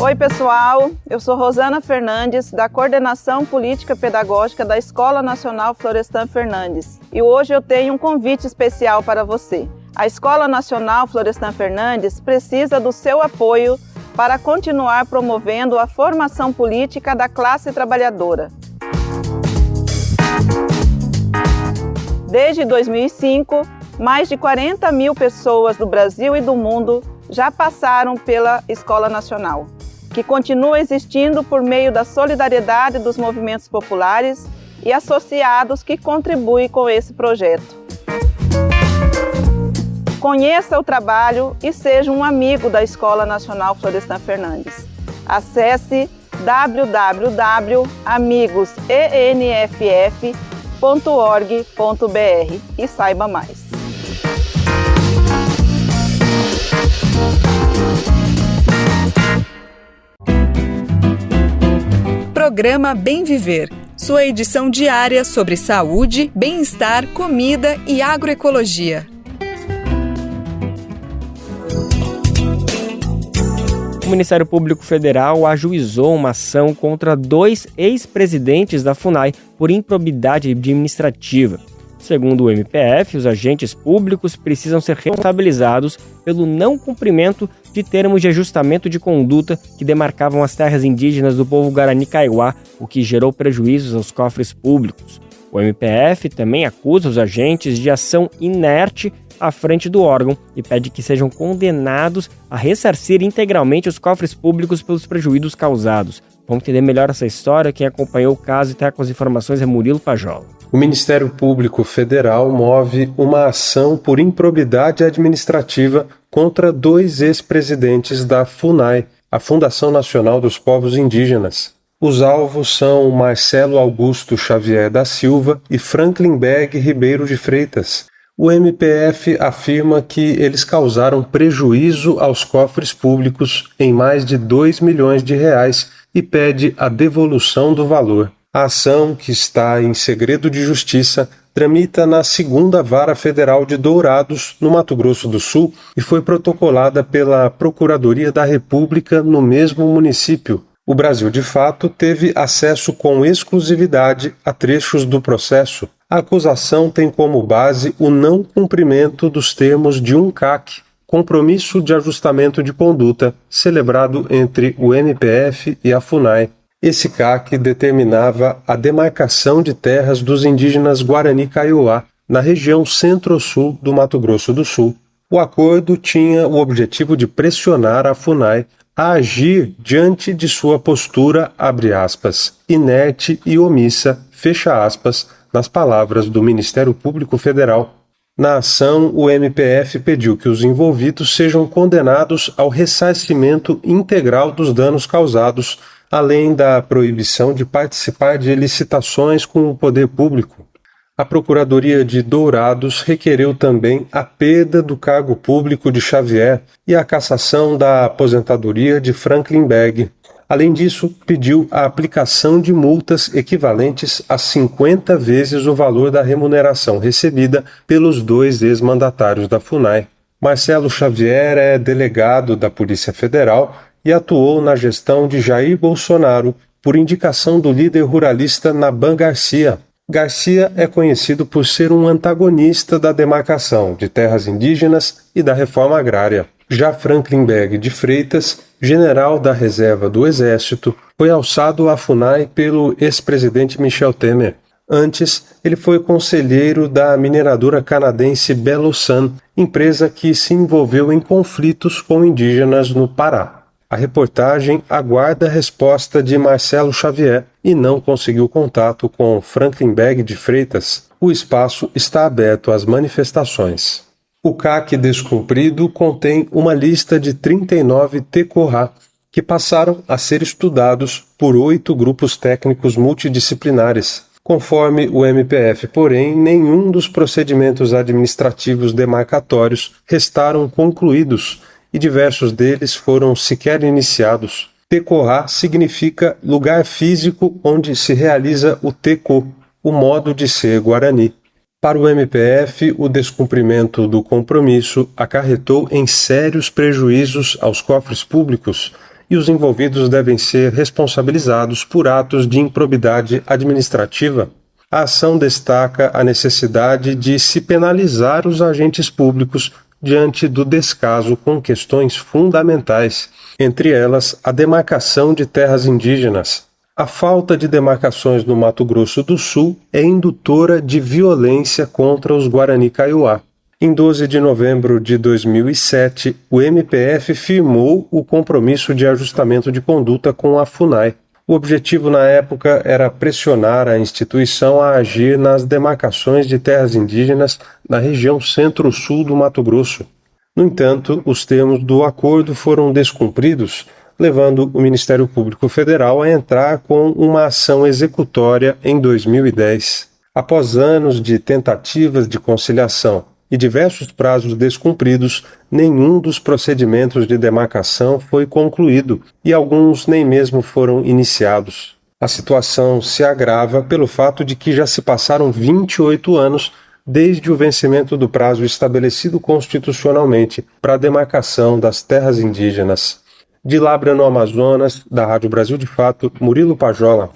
Oi pessoal, eu sou Rosana Fernandes, da Coordenação Política Pedagógica da Escola Nacional Florestan Fernandes. E hoje eu tenho um convite especial para você. A Escola Nacional Florestan Fernandes precisa do seu apoio para continuar promovendo a formação política da classe trabalhadora. Desde 2005, mais de 40 mil pessoas do Brasil e do mundo já passaram pela Escola Nacional, que continua existindo por meio da solidariedade dos movimentos populares e associados que contribuem com esse projeto. Conheça o trabalho e seja um amigo da Escola Nacional Florestan Fernandes. Acesse www.amigosenff.org.br e saiba mais. Programa Bem Viver, sua edição diária sobre saúde, bem-estar, comida e agroecologia. O Ministério Público Federal ajuizou uma ação contra 2 ex-presidentes da FUNAI por improbidade administrativa. Segundo o MPF, os agentes públicos precisam ser responsabilizados pelo não cumprimento de termos de ajustamento de conduta que demarcavam as terras indígenas do povo Guarani Kaiowá, o que gerou prejuízos aos cofres públicos. O MPF também acusa os agentes de ação inerte à frente do órgão e pede que sejam condenados a ressarcir integralmente os cofres públicos pelos prejuízos causados. Vamos entender melhor essa história. Quem acompanhou o caso e está com as informações é Murilo Pajola. O Ministério Público Federal move uma ação por improbidade administrativa contra 2 ex-presidentes da FUNAI, a Fundação Nacional dos Povos Indígenas. Os alvos são Marcelo Augusto Xavier da Silva e Franklin Berg Ribeiro de Freitas. O MPF afirma que eles causaram prejuízo aos cofres públicos em mais de R$2 milhões e pede a devolução do valor. A ação, que está em segredo de justiça, tramita na 2ª Vara Federal de Dourados, no Mato Grosso do Sul, e foi protocolada pela Procuradoria da República no mesmo município. O Brasil de Fato teve acesso com exclusividade a trechos do processo. A acusação tem como base o não cumprimento dos termos de um CAC, Compromisso de Ajustamento de Conduta, celebrado entre o MPF e a FUNAI. Esse CAC determinava a demarcação de terras dos indígenas Guarani Kaiowá, na região centro-sul do Mato Grosso do Sul. O acordo tinha o objetivo de pressionar a FUNAI a agir diante de sua postura, abre aspas, inerte e omissa, fecha aspas, nas palavras do Ministério Público Federal. Na ação, o MPF pediu que os envolvidos sejam condenados ao ressarcimento integral dos danos causados, além da proibição de participar de licitações com o poder público. A Procuradoria de Dourados requereu também a perda do cargo público de Xavier e a cassação da aposentadoria de Franklin Berg. Além disso, pediu a aplicação de multas equivalentes a 50 vezes o valor da remuneração recebida pelos 2 ex-mandatários da FUNAI. Marcelo Xavier é delegado da Polícia Federal e atuou na gestão de Jair Bolsonaro por indicação do líder ruralista Naban Garcia. Garcia é conhecido por ser um antagonista da demarcação de terras indígenas e da reforma agrária. Já Franklin Berg de Freitas, general da reserva do Exército, foi alçado à FUNAI pelo ex-presidente Michel Temer. Antes, ele foi conselheiro da mineradora canadense Belo Sun, empresa que se envolveu em conflitos com indígenas no Pará. A reportagem aguarda a resposta de Marcelo Xavier e não conseguiu contato com Franklin Berg de Freitas. o espaço está aberto às manifestações. O CAC descumprido contém uma lista de 39 TECORRA, que passaram a ser estudados por 8 grupos técnicos multidisciplinares. Conforme o MPF, porém, nenhum dos procedimentos administrativos demarcatórios restaram concluídos e diversos deles foram sequer iniciados. TECORRA significa lugar físico onde se realiza o TECO, o modo de ser guarani. Para o MPF, o descumprimento do compromisso acarretou em sérios prejuízos aos cofres públicos e os envolvidos devem ser responsabilizados por atos de improbidade administrativa. A ação destaca a necessidade de se penalizar os agentes públicos diante do descaso com questões fundamentais, entre elas a demarcação de terras indígenas. A falta de demarcações no Mato Grosso do Sul é indutora de violência contra os Guarani Kaiowá. Em 12 de novembro de 2007, o MPF firmou o compromisso de ajustamento de conduta com a FUNAI. O objetivo na época era pressionar a instituição a agir nas demarcações de terras indígenas na região centro-sul do Mato Grosso. No entanto, os termos do acordo foram descumpridos, levando o Ministério Público Federal a entrar com uma ação executória em 2010. Após anos de tentativas de conciliação e diversos prazos descumpridos, nenhum dos procedimentos de demarcação foi concluído e alguns nem mesmo foram iniciados. A situação se agrava pelo fato de que já se passaram 28 anos desde o vencimento do prazo estabelecido constitucionalmente para a demarcação das terras indígenas. De Lábrea, no Amazonas, da Rádio Brasil de Fato, Murilo Pajola.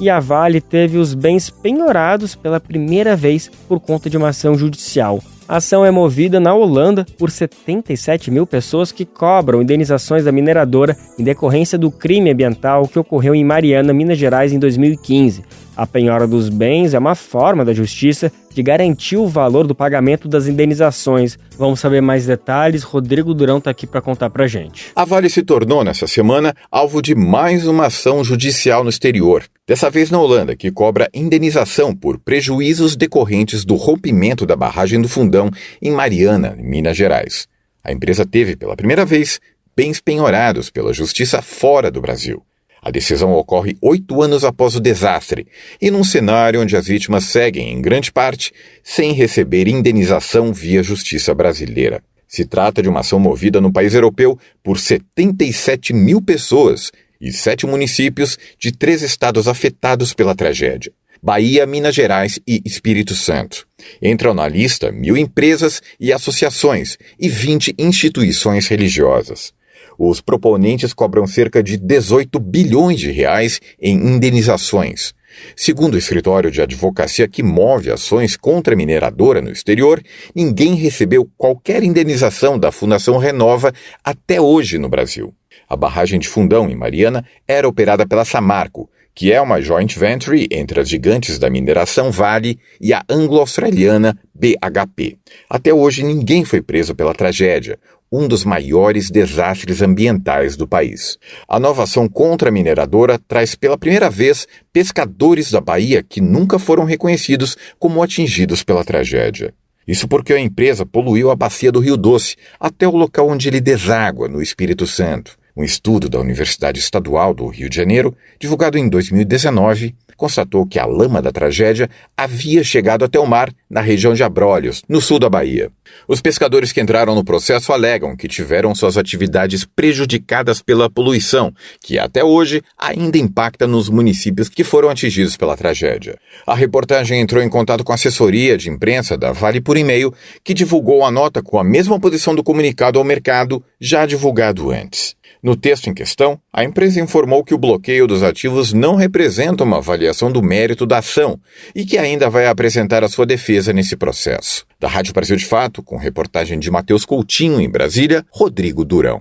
E a Vale teve os bens penhorados pela primeira vez por conta de uma ação judicial. A ação é movida na Holanda por 77 mil pessoas que cobram indenizações da mineradora em decorrência do crime ambiental que ocorreu em Mariana, Minas Gerais, em 2015. A penhora dos bens é uma forma da justiça de garantir o valor do pagamento das indenizações. Vamos saber mais detalhes. Rodrigo Durão está aqui para contar para a gente. A Vale se tornou, nessa semana, alvo de mais uma ação judicial no exterior. Dessa vez na Holanda, que cobra indenização por prejuízos decorrentes do rompimento da barragem do Fundão em Mariana, Minas Gerais. A empresa teve, pela primeira vez, bens penhorados pela justiça fora do Brasil. A decisão ocorre 8 anos após o desastre e num cenário onde as vítimas seguem, em grande parte, sem receber indenização via justiça brasileira. Se trata de uma ação movida no país europeu por 77 mil pessoas e 7 municípios de 3 estados afetados pela tragédia: Bahia, Minas Gerais e Espírito Santo. Entram na lista 1.000 empresas e associações e 20 instituições religiosas. Os proponentes cobram cerca de 18 bilhões de reais em indenizações. Segundo o escritório de advocacia que move ações contra a mineradora no exterior, ninguém recebeu qualquer indenização da Fundação Renova até hoje no Brasil. A barragem de Fundão, em Mariana, era operada pela Samarco, que é uma joint venture entre as gigantes da mineração Vale e a anglo-australiana BHP. Até hoje ninguém foi preso pela tragédia, um dos maiores desastres ambientais do país. A nova ação contra a mineradora traz pela primeira vez pescadores da Bahia que nunca foram reconhecidos como atingidos pela tragédia. Isso porque a empresa poluiu a bacia do Rio Doce até o local onde ele deságua, no Espírito Santo. Um estudo da Universidade Estadual do Rio de Janeiro, divulgado em 2019, constatou que a lama da tragédia havia chegado até o mar na região de Abrolhos, no sul da Bahia. Os pescadores que entraram no processo alegam que tiveram suas atividades prejudicadas pela poluição, que até hoje ainda impacta nos municípios que foram atingidos pela tragédia. A reportagem entrou em contato com a assessoria de imprensa da Vale por e-mail, que divulgou a nota com a mesma posição do comunicado ao mercado já divulgado antes. No texto em questão, a empresa informou que o bloqueio dos ativos não representa uma avaliação do mérito da ação e que ainda vai apresentar a sua defesa nesse processo. Da Rádio Brasil de Fato, com reportagem de Matheus Coutinho em Brasília, Rodrigo Durão.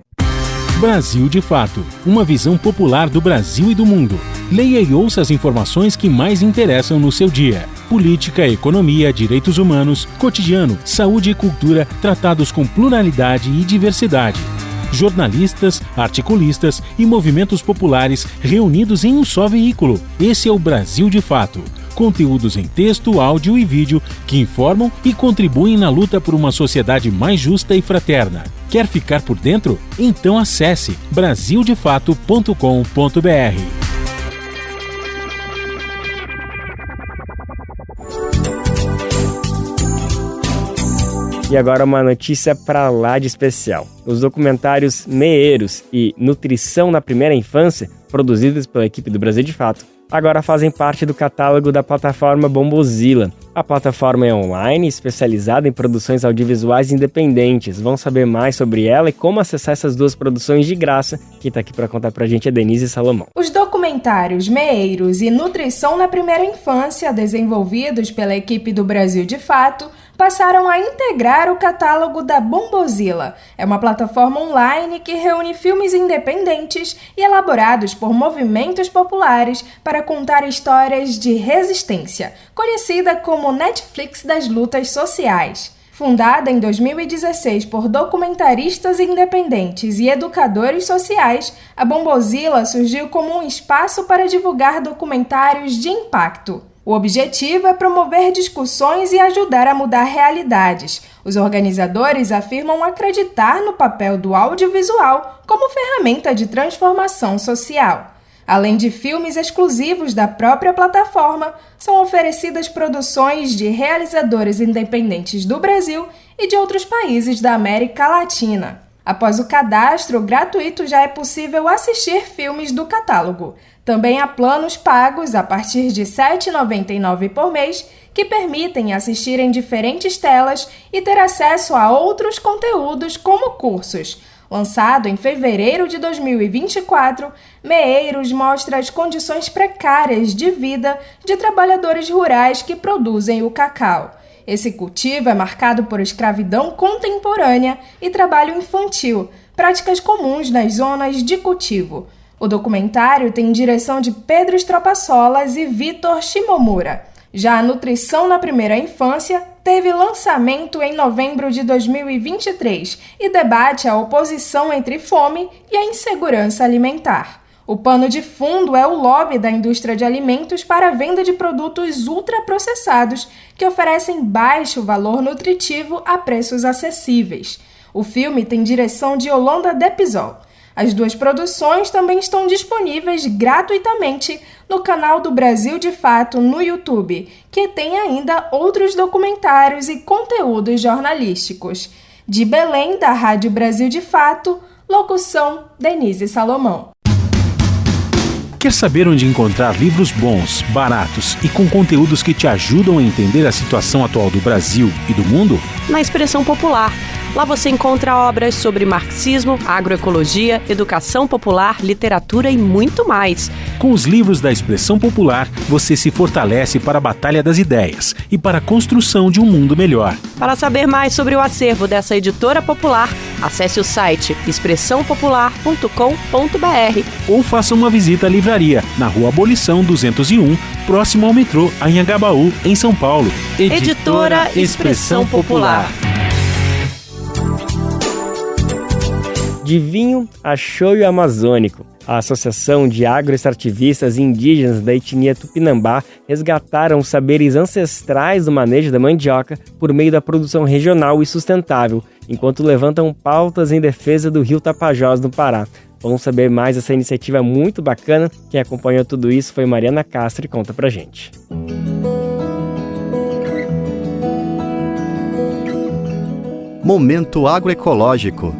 Brasil de Fato, uma visão popular do Brasil e do mundo. Leia e ouça as informações que mais interessam no seu dia. Política, economia, direitos humanos, cotidiano, saúde e cultura, tratados com pluralidade e diversidade. jornalistas, articulistas e movimentos populares reunidos em um só veículo. Esse é o Brasil de Fato. Conteúdos em texto, áudio e vídeo que informam e contribuem na luta por uma sociedade mais justa e fraterna. Quer ficar por dentro? Então acesse brasildefato.com.br. E agora uma notícia pra lá de especial. Os documentários Meeiros e Nutrição na Primeira Infância, produzidos pela equipe do Brasil de Fato, agora fazem parte do catálogo da plataforma Bombozilla. A plataforma é online, especializada em produções audiovisuais independentes. Vamos saber mais sobre ela e como acessar essas duas produções de graça. Quem está aqui para contar pra gente é Denise Salomão. Os documentários Meeiros e Nutrição na Primeira Infância, desenvolvidos pela equipe do Brasil de Fato, passaram a integrar o catálogo da Bombozilla. É uma plataforma online que reúne filmes independentes e elaborados por movimentos populares para contar histórias de resistência, conhecida como Netflix das lutas sociais. Fundada em 2016 por documentaristas independentes e educadores sociais, a Bombozilla surgiu como um espaço para divulgar documentários de impacto. O objetivo é promover discussões e ajudar a mudar realidades. Os organizadores afirmam acreditar no papel do audiovisual como ferramenta de transformação social. Além de filmes exclusivos da própria plataforma, são oferecidas produções de realizadores independentes do Brasil e de outros países da América Latina. Após o cadastro gratuito, já é possível assistir filmes do catálogo. Também há planos pagos a partir de R$ 7,99 por mês, que permitem assistir em diferentes telas e ter acesso a outros conteúdos como cursos. Lançado em fevereiro de 2024, Meeiros mostra as condições precárias de vida de trabalhadores rurais que produzem o cacau. Esse cultivo é marcado por escravidão contemporânea e trabalho infantil, práticas comuns nas zonas de cultivo. O documentário tem direção de Pedro Estropaçolas e Vitor Shimomura. Já a Nutrição na Primeira Infância teve lançamento em novembro de 2023 e debate a oposição entre fome e a insegurança alimentar. O pano de fundo é o lobby da indústria de alimentos para a venda de produtos ultraprocessados que oferecem baixo valor nutritivo a preços acessíveis. O filme tem direção de Yolanda Depisol. As duas produções também estão disponíveis gratuitamente no canal do Brasil de Fato no YouTube, que tem ainda outros documentários e conteúdos jornalísticos. De Belém, da Rádio Brasil de Fato, locução Denise Salomão. Quer saber onde encontrar livros bons, baratos e com conteúdos que te ajudam a entender a situação atual do Brasil e do mundo? Na Expressão Popular. Lá você encontra obras sobre marxismo, agroecologia, educação popular, literatura e muito mais. Com os livros da Expressão Popular, você se fortalece para a batalha das ideias e para a construção de um mundo melhor. Para saber mais sobre o acervo dessa editora popular, acesse o site expressãopopular.com.br ou faça uma visita à livraria, na Rua Abolição 201, próximo ao metrô Anhangabaú, em São Paulo. Editora Expressão Popular. De vinho a choio amazônico, a Associação de Agroextrativistas Indígenas da etnia Tupinambá resgataram os saberes ancestrais do manejo da mandioca por meio da produção regional e sustentável, enquanto levantam pautas em defesa do rio Tapajós, no Pará. Vamos saber mais dessa iniciativa muito bacana. Quem acompanhou tudo isso foi Mariana Castro e conta pra gente. Momento agroecológico.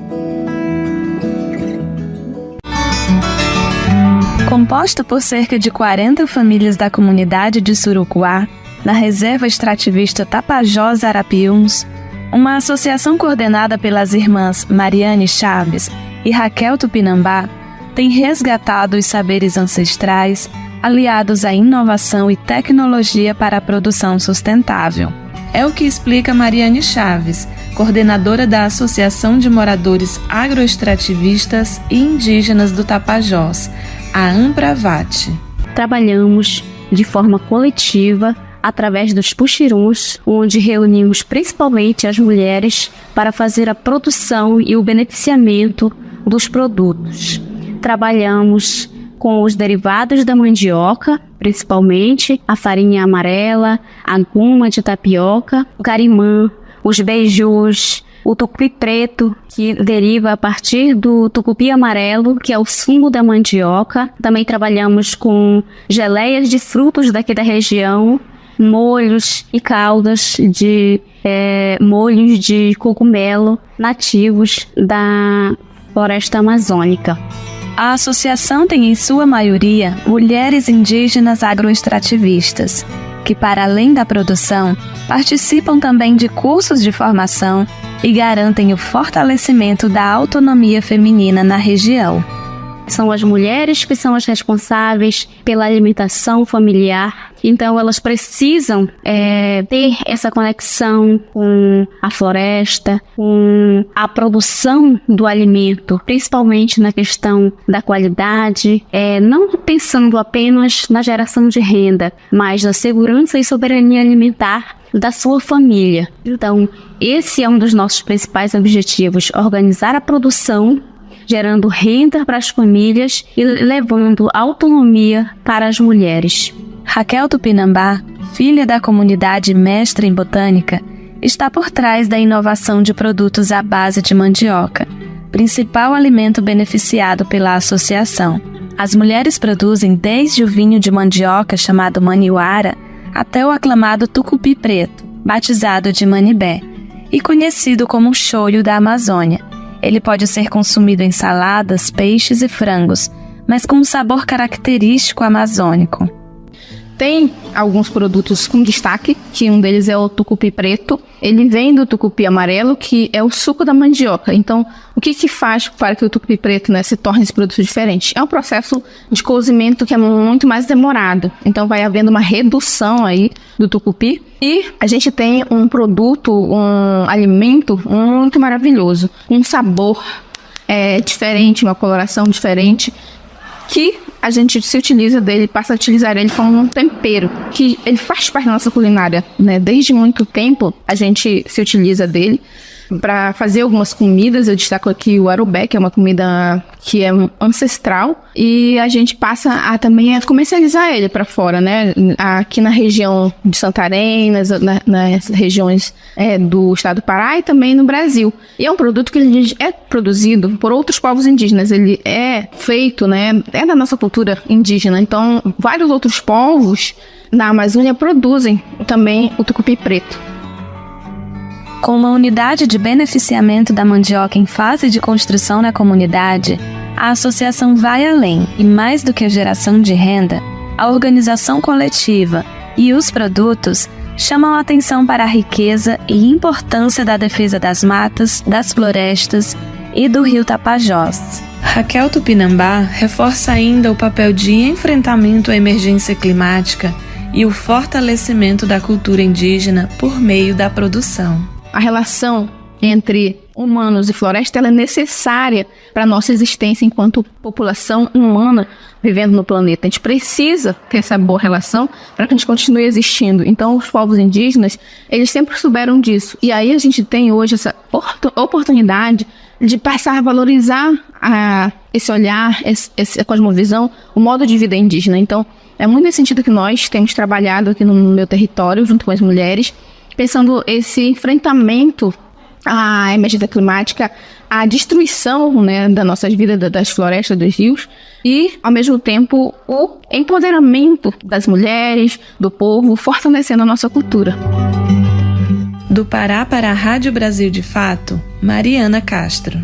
Composta por cerca de 40 famílias da comunidade de Surucuá, na reserva extrativista Tapajós Arapiuns, uma associação coordenada pelas irmãs Mariane Chaves e Raquel Tupinambá tem resgatado os saberes ancestrais aliados à inovação e tecnologia para a produção sustentável. É o que explica Mariane Chaves, coordenadora da Associação de Moradores Agroextrativistas e Indígenas do Tapajós, a Ampravat. Trabalhamos de forma coletiva através dos puxiruns, onde reunimos principalmente as mulheres para fazer a produção e o beneficiamento dos produtos. Trabalhamos com os derivados da mandioca, principalmente a farinha amarela, a goma de tapioca, o carimã, os beijos, o tucupi preto, que deriva a partir do tucupi amarelo, que é o sumo da mandioca. Também trabalhamos com geleias de frutos daqui da região, molhos e caldas de molhos de cogumelo nativos da floresta amazônica. A associação tem em sua maioria mulheres indígenas agroextrativistas, que para além da produção, participam também de cursos de formação e garantem o fortalecimento da autonomia feminina na região. São as mulheres que são as responsáveis pela alimentação familiar, então elas precisam ter essa conexão com a floresta, com a produção do alimento, principalmente na questão da qualidade, não pensando apenas na geração de renda, mas na segurança e soberania alimentar da sua família. Então, esse é um dos nossos principais objetivos: organizar a produção, gerando renda para as famílias e levando autonomia para as mulheres. Raquel Tupinambá, filha da comunidade mestra em botânica, está por trás da inovação de produtos à base de mandioca, principal alimento beneficiado pela associação. As mulheres produzem desde o vinho de mandioca chamado maniuara até o aclamado tucupi preto, batizado de manibé, e conhecido como choio da Amazônia. Ele pode ser consumido em saladas, peixes e frangos, mas com um sabor característico amazônico. Tem alguns produtos com destaque, que um deles é o tucupi preto. Ele vem do tucupi amarelo, que é o suco da mandioca. Então, o que se faz para que o tucupi preto, se torne esse produto diferente? É um processo de cozimento que é muito mais demorado. Então, vai havendo uma redução aí do tucupi. E a gente tem um produto, um alimento muito maravilhoso, um sabor diferente, uma coloração diferente, que a gente se utiliza dele, passa a utilizar ele como um tempero, que ele faz parte da nossa culinária, Desde muito tempo a gente se utiliza dele para fazer algumas comidas. Eu destaco aqui o arubé, que é uma comida que é ancestral, e a gente passa a também comercializar ele para fora, Aqui na região de Santarém, nas regiões do estado do Pará e também no Brasil. E é um produto que ele é produzido por outros povos indígenas, ele é feito, é da nossa cultura indígena. Então, vários outros povos na Amazônia produzem também o tucupi preto. Com uma unidade de beneficiamento da mandioca em fase de construção na comunidade, a associação vai além e, mais do que a geração de renda, a organização coletiva e os produtos chamam a atenção para a riqueza e importância da defesa das matas, das florestas e do rio Tapajós. Raquel Tupinambá reforça ainda o papel de enfrentamento à emergência climática e o fortalecimento da cultura indígena por meio da produção. A relação entre humanos e floresta ela é necessária para a nossa existência enquanto população humana vivendo no planeta. A gente precisa ter essa boa relação para que a gente continue existindo. Então, os povos indígenas, eles sempre souberam disso. E aí a gente tem hoje essa oportunidade de passar a valorizar esse olhar, essa cosmovisão, o modo de vida indígena. Então, é muito nesse sentido que nós temos trabalhado aqui no meu território, junto com as mulheres, pensando esse enfrentamento à emergência climática, à destruição das nossas vidas, das florestas, dos rios, e, ao mesmo tempo, o empoderamento das mulheres, do povo, fortalecendo a nossa cultura. Do Pará para a Rádio Brasil de Fato, Mariana Castro.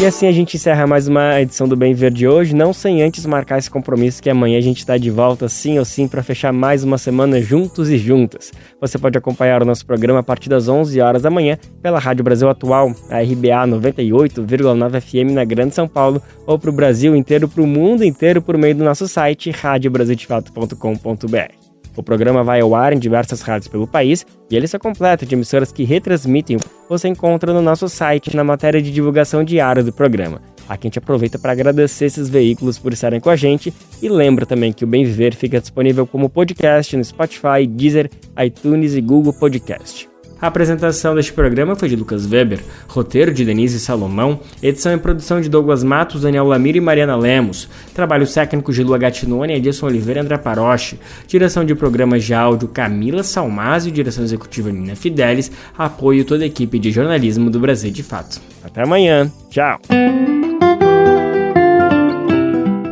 E assim a gente encerra mais uma edição do Bem Ver de hoje, não sem antes marcar esse compromisso que amanhã a gente está de volta sim ou sim para fechar mais uma semana juntos e juntas. Você pode acompanhar o nosso programa a partir das 11 horas da manhã pela Rádio Brasil Atual, a RBA 98,9 FM na Grande São Paulo, ou para o Brasil inteiro, para o mundo inteiro, por meio do nosso site radiobrasildefato.com.br. O programa vai ao ar em diversas rádios pelo país e ele se completa de emissoras que retransmitem. Você encontra no nosso site na matéria de divulgação diária do programa. Aqui a gente aproveita para agradecer esses veículos por estarem com a gente e lembra também que o Bem Viver fica disponível como podcast no Spotify, Deezer, iTunes e Google Podcast. A apresentação deste programa foi de Lucas Weber, roteiro de Denise Salomão, edição e produção de Douglas Matos, Daniel Lamir e Mariana Lemos, trabalhos técnicos de Lua Gattinone, Edilson Oliveira e André Paroche, direção de programas de áudio Camila Salmásio, direção executiva Nina Fidelis, apoio toda a equipe de jornalismo do Brasil de Fato. Até amanhã, tchau!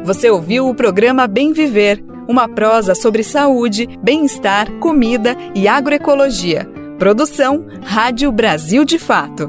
Você ouviu o programa Bem Viver, uma prosa sobre saúde, bem-estar, comida e agroecologia. Produção Rádio Brasil de Fato.